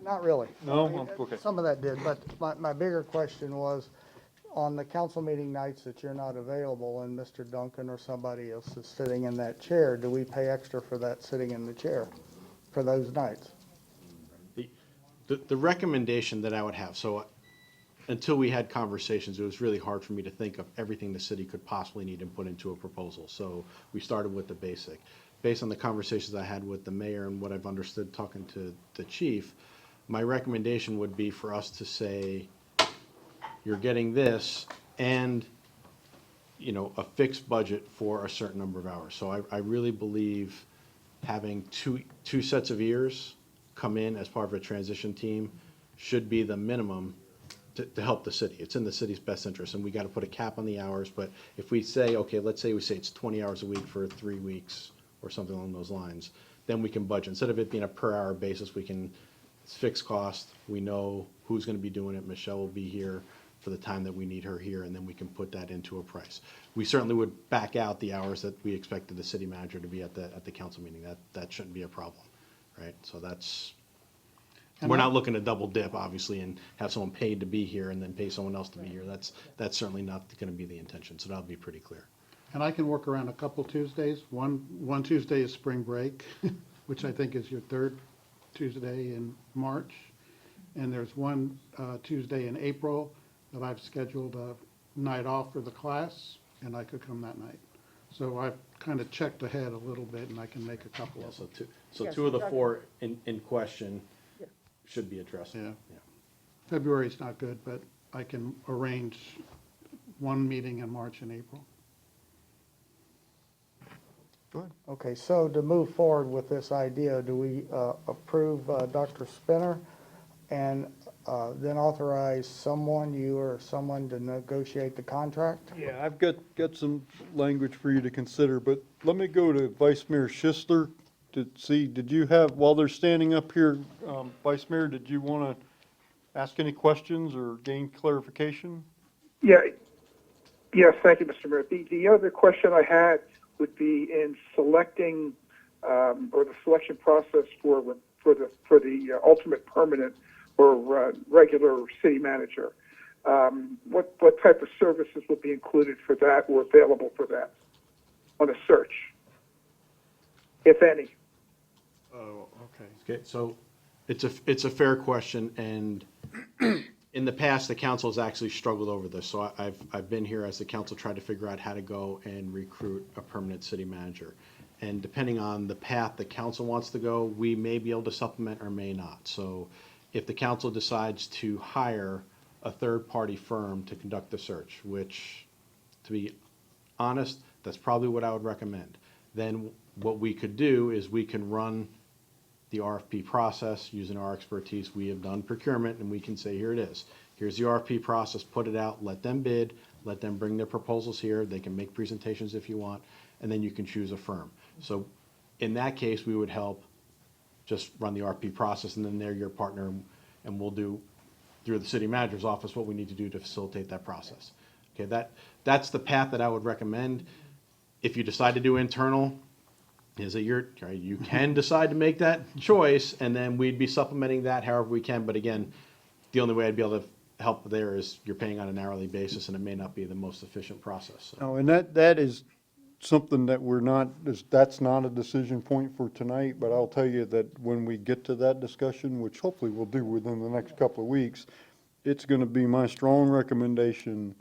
Not really. No? I mean, Okay. Some of that did, but my bigger question was, on the council meeting nights that you're not available and Mr. Duncan or somebody else is sitting in that chair, do we pay extra for that sitting in the chair for those nights? The recommendation that I would have, so until we had conversations, it was really hard for me to think of everything the city could possibly need and put into a proposal. So we started with the basic. Based on the conversations I had with the mayor and what I've understood talking to the chief, my recommendation would be for us to say, you're getting this and, a fixed budget for a certain number of hours. So I really believe having two sets of ears come in as part of a transition team should be the minimum to help the city. It's in the city's best interest, and we got to put a cap on the hours. But if we say, okay, let's say it's 20 hours a week for 3 weeks or something along those lines, then we can budget. Instead of it being a per hour basis, it's fixed cost. We know who's going to be doing it. Michelle will be here for the time that we need her here, and then we can put that into a price. We certainly would back out the hours that we expected the city manager to be at the council meeting. That shouldn't be a problem, right? So that's We're not looking to double dip, obviously, and have someone paid to be here and then pay someone else to be here. That's certainly not gonna be the intention, so that'll be pretty clear. And I can work around a couple Tuesdays. One Tuesday is spring break, which I think is your third Tuesday in March. And there's one Tuesday in April that I've scheduled a night off for the class, and I could come that night. So I've kind of checked ahead a little bit, and I can make a couple Yeah, of them. so Yes, two of the Dr. four in question Yeah. should be addressed. Yeah. February's not good, but I can arrange one meeting in March and April. Go ahead. Okay, so to move forward with this idea, do we approve Dr. Spinner and then authorize someone, you or someone, to negotiate the contract? Yeah, I've got some language for you to consider, but let me go to Vice Mayor Schistler to see, did you have, while they're standing up here, Vice Mayor, did you want to ask any questions or gain clarification? Yeah, yes, thank you, Mr. Mayor. The other question I had would be in selecting, or the selection process for the ultimate permanent or regular city manager. What type of services will be included for that or available for that on a search, if any? Oh, okay. Okay, so it's a fair question, and in the past, the council has actually struggled over this. So I've been here as the council tried to figure out how to go and recruit a permanent city manager. And depending on the path the council wants to go, we may be able to supplement or may not. So if the council decides to hire a third-party firm to conduct the search, which, to be honest, that's probably what I would recommend. Then what we could do is we can run the RFP process using our expertise. We have done procurement, and we can say, here it is. Here's the RFP process, put it out, let them bid, let them bring their proposals here. They can make presentations if you want, and then you can choose a firm. So in that case, we would help just run the RFP process, and then they're your partner, and we'll do through the city manager's office what we need to do to facilitate that process. Okay, that's the path that I would recommend. If you decide to do internal, you can decide to make that choice, and then we'd be supplementing that however we can. But again, the only way I'd be able to help there is you're paying on an hourly basis, and it may not be the most efficient process. So. No, and that is something that that's not a decision point for tonight, but I'll tell you that when we get to that discussion, which hopefully we'll do within the next couple of weeks, it's going to be my strong recommendation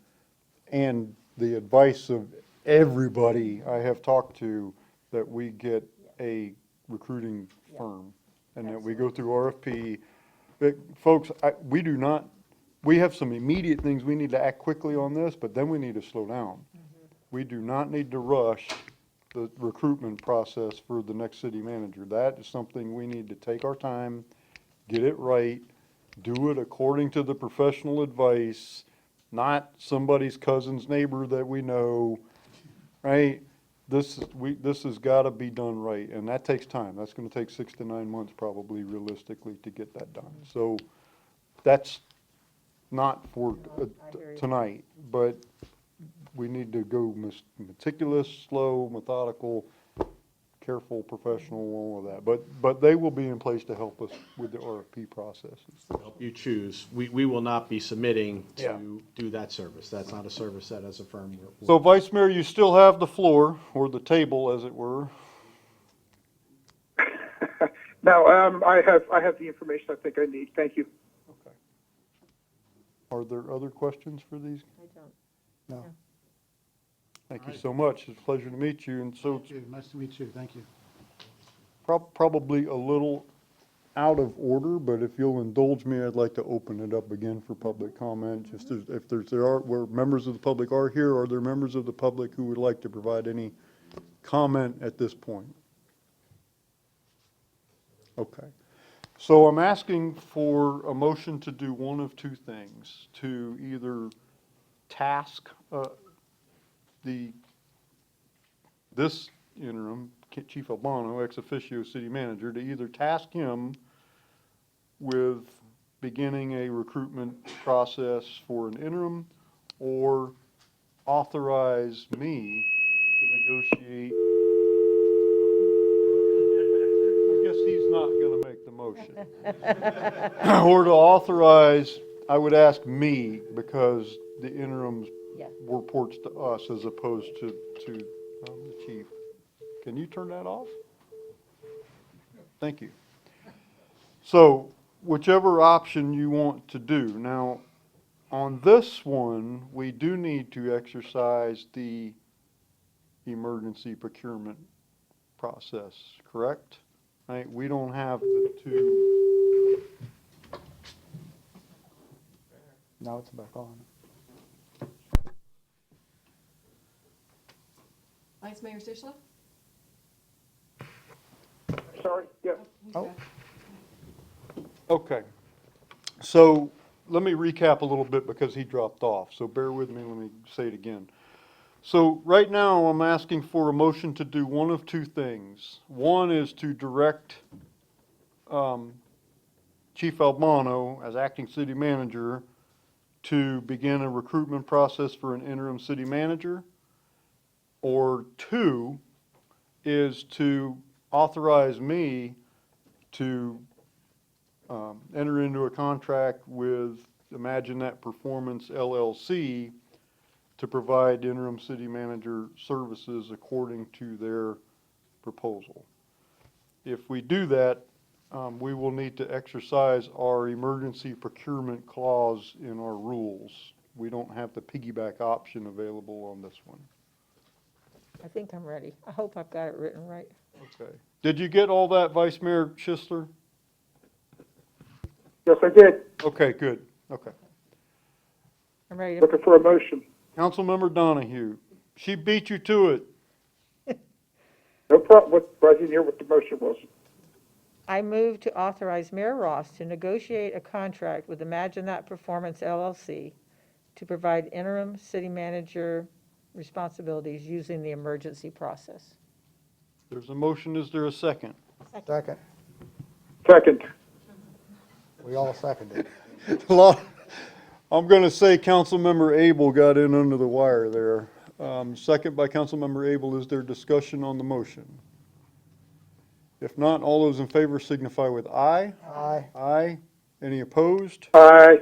and the advice of everybody I have talked to that we get a recruiting firm and that we go through RFP. But folks, we have some immediate things we need to act quickly on this, but then we need to slow down. We do not need to rush the recruitment process for the next city manager. That is something we need to take our time, get it right, do it according to the professional advice, not somebody's cousin's neighbor that we know, right? This has got to be done right, and that takes time. That's going to take 6 to 9 months probably realistically to get that done. So that's not for tonight, but we need to go meticulous, slow, methodical, careful, professional, all of that. But they will be in place to help us with the RFP processes. Help you choose. We will not be submitting Yeah. to do that service. That's not a service that as a firm. So Vice Mayor, you still have the floor, or the table, as it were. Now, I have the information I think I need. Thank you. Okay. Are there other questions for these? I don't. No. Thank you so much. It's a pleasure to meet you, and so Thank you. Nice to meet you. Thank you. probably a little out of order, but if you'll indulge me, I'd like to open it up again for public comment. Just if where members of the public are here, are there members of the public who would like to provide any comment at this point? Okay. So I'm asking for a motion to do one of two things, to either task this interim, Chief Albano, ex officio city manager, to either task him with beginning a recruitment process for an interim, or authorize me to negotiate. I guess he's not going to make the motion. motion. Or to authorize, I would ask me, because the interim Yeah. reports to us as opposed to the chief. Can you turn that off? Thank you. So whichever option you want to do. Now, on this one, we do need to exercise the emergency procurement process, correct? Right, we don't have the two. Now it's back on. Vice Mayor Stichler? Sorry, yeah. Oh. Okay. So let me recap a little bit because he dropped off. So bear with me, let me say it again. So right now, I'm asking for a motion to do one of two things. One is to direct Chief Albano, as acting city manager, to begin a recruitment process for an interim city manager. Or two is to authorize me to enter into a contract with Imagine That Performance LLC to provide interim city manager services according to their proposal. If we do that, we will need to exercise our emergency procurement clause in our rules. We don't have the piggyback option available on this one. I think I'm ready. I hope I've got it written right. Okay. Did you get all that, Vice Mayor Schistler? Yes, I did. Okay, good. Okay. I'm ready to, Looking for a motion. Councilmember Donahue, she beat you to it. No problem. I didn't hear what the motion was. I move to authorize Mayor Ross to negotiate a contract with Imagine That Performance LLC to provide interim city manager responsibilities using the emergency process. There's a motion. Is there a second? Second. Second. We all seconded. I'm going to say Councilmember Abel got in under the wire there. Second by Councilmember Abel. Is there discussion on the motion? If not, all those in favor signify with aye. Aye. Aye. Any opposed? Aye.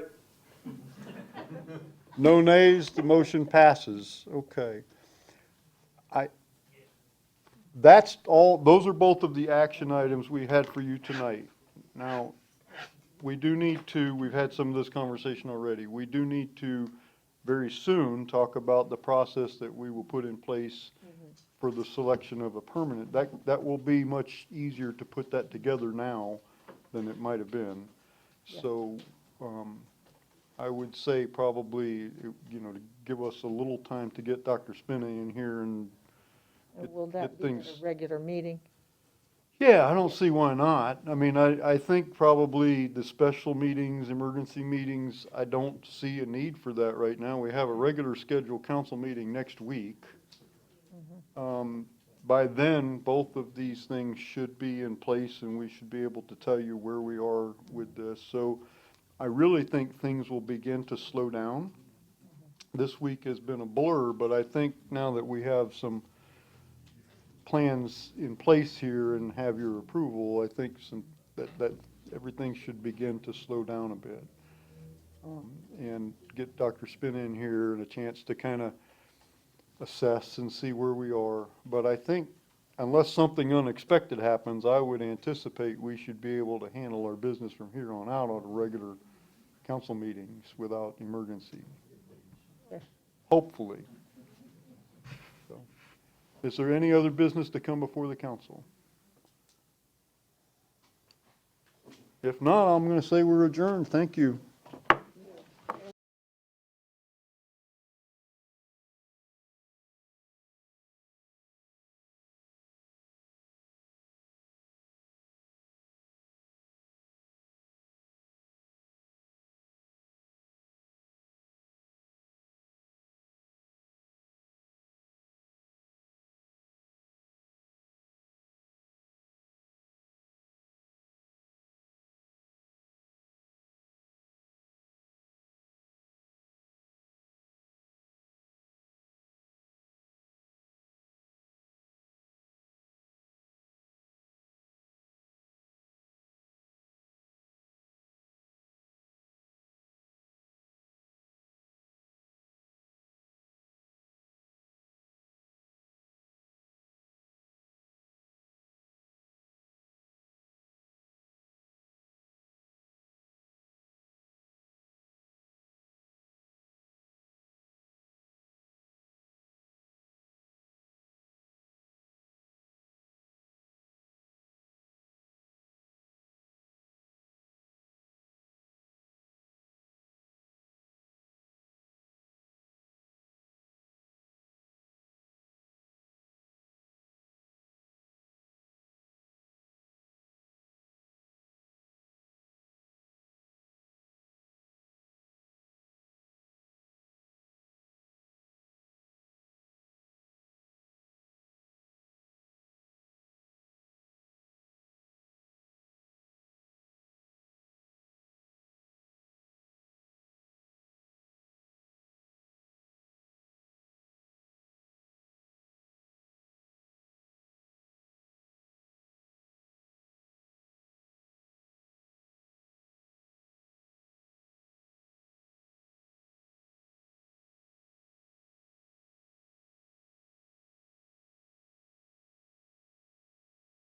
No nays, the motion passes. Okay. That's all, those are both of the action items we had for you tonight. Now, we do need to, we've had some of this conversation already, we do need to very soon talk about the process that we will put in place for the selection of a permanent. That will be much easier to put that together now than it might have been. So, I would say probably, to give us a little time to get Dr. Spinney in here and Will that get be at things. a regular meeting? Yeah, I don't see why not. I mean, I think probably the special meetings, emergency meetings, I don't see a need for that right now. We have a regular scheduled council meeting next week. By then, both of these things should be in place and we should be able to tell you where we are with this. So I really think things will begin to slow down. This week has been a blur, but I think now that we have some plans in place here and have your approval, I think that everything should begin to slow down a bit. And get Dr. Spin in here and a chance to kind of assess and see where we are. But I think unless something unexpected happens, I would anticipate we should be able to handle our business from here on out on regular council meetings without emergency. Yes. Hopefully. So, is there any other business to come before the council? If not, I'm going to say we're adjourned. Thank you.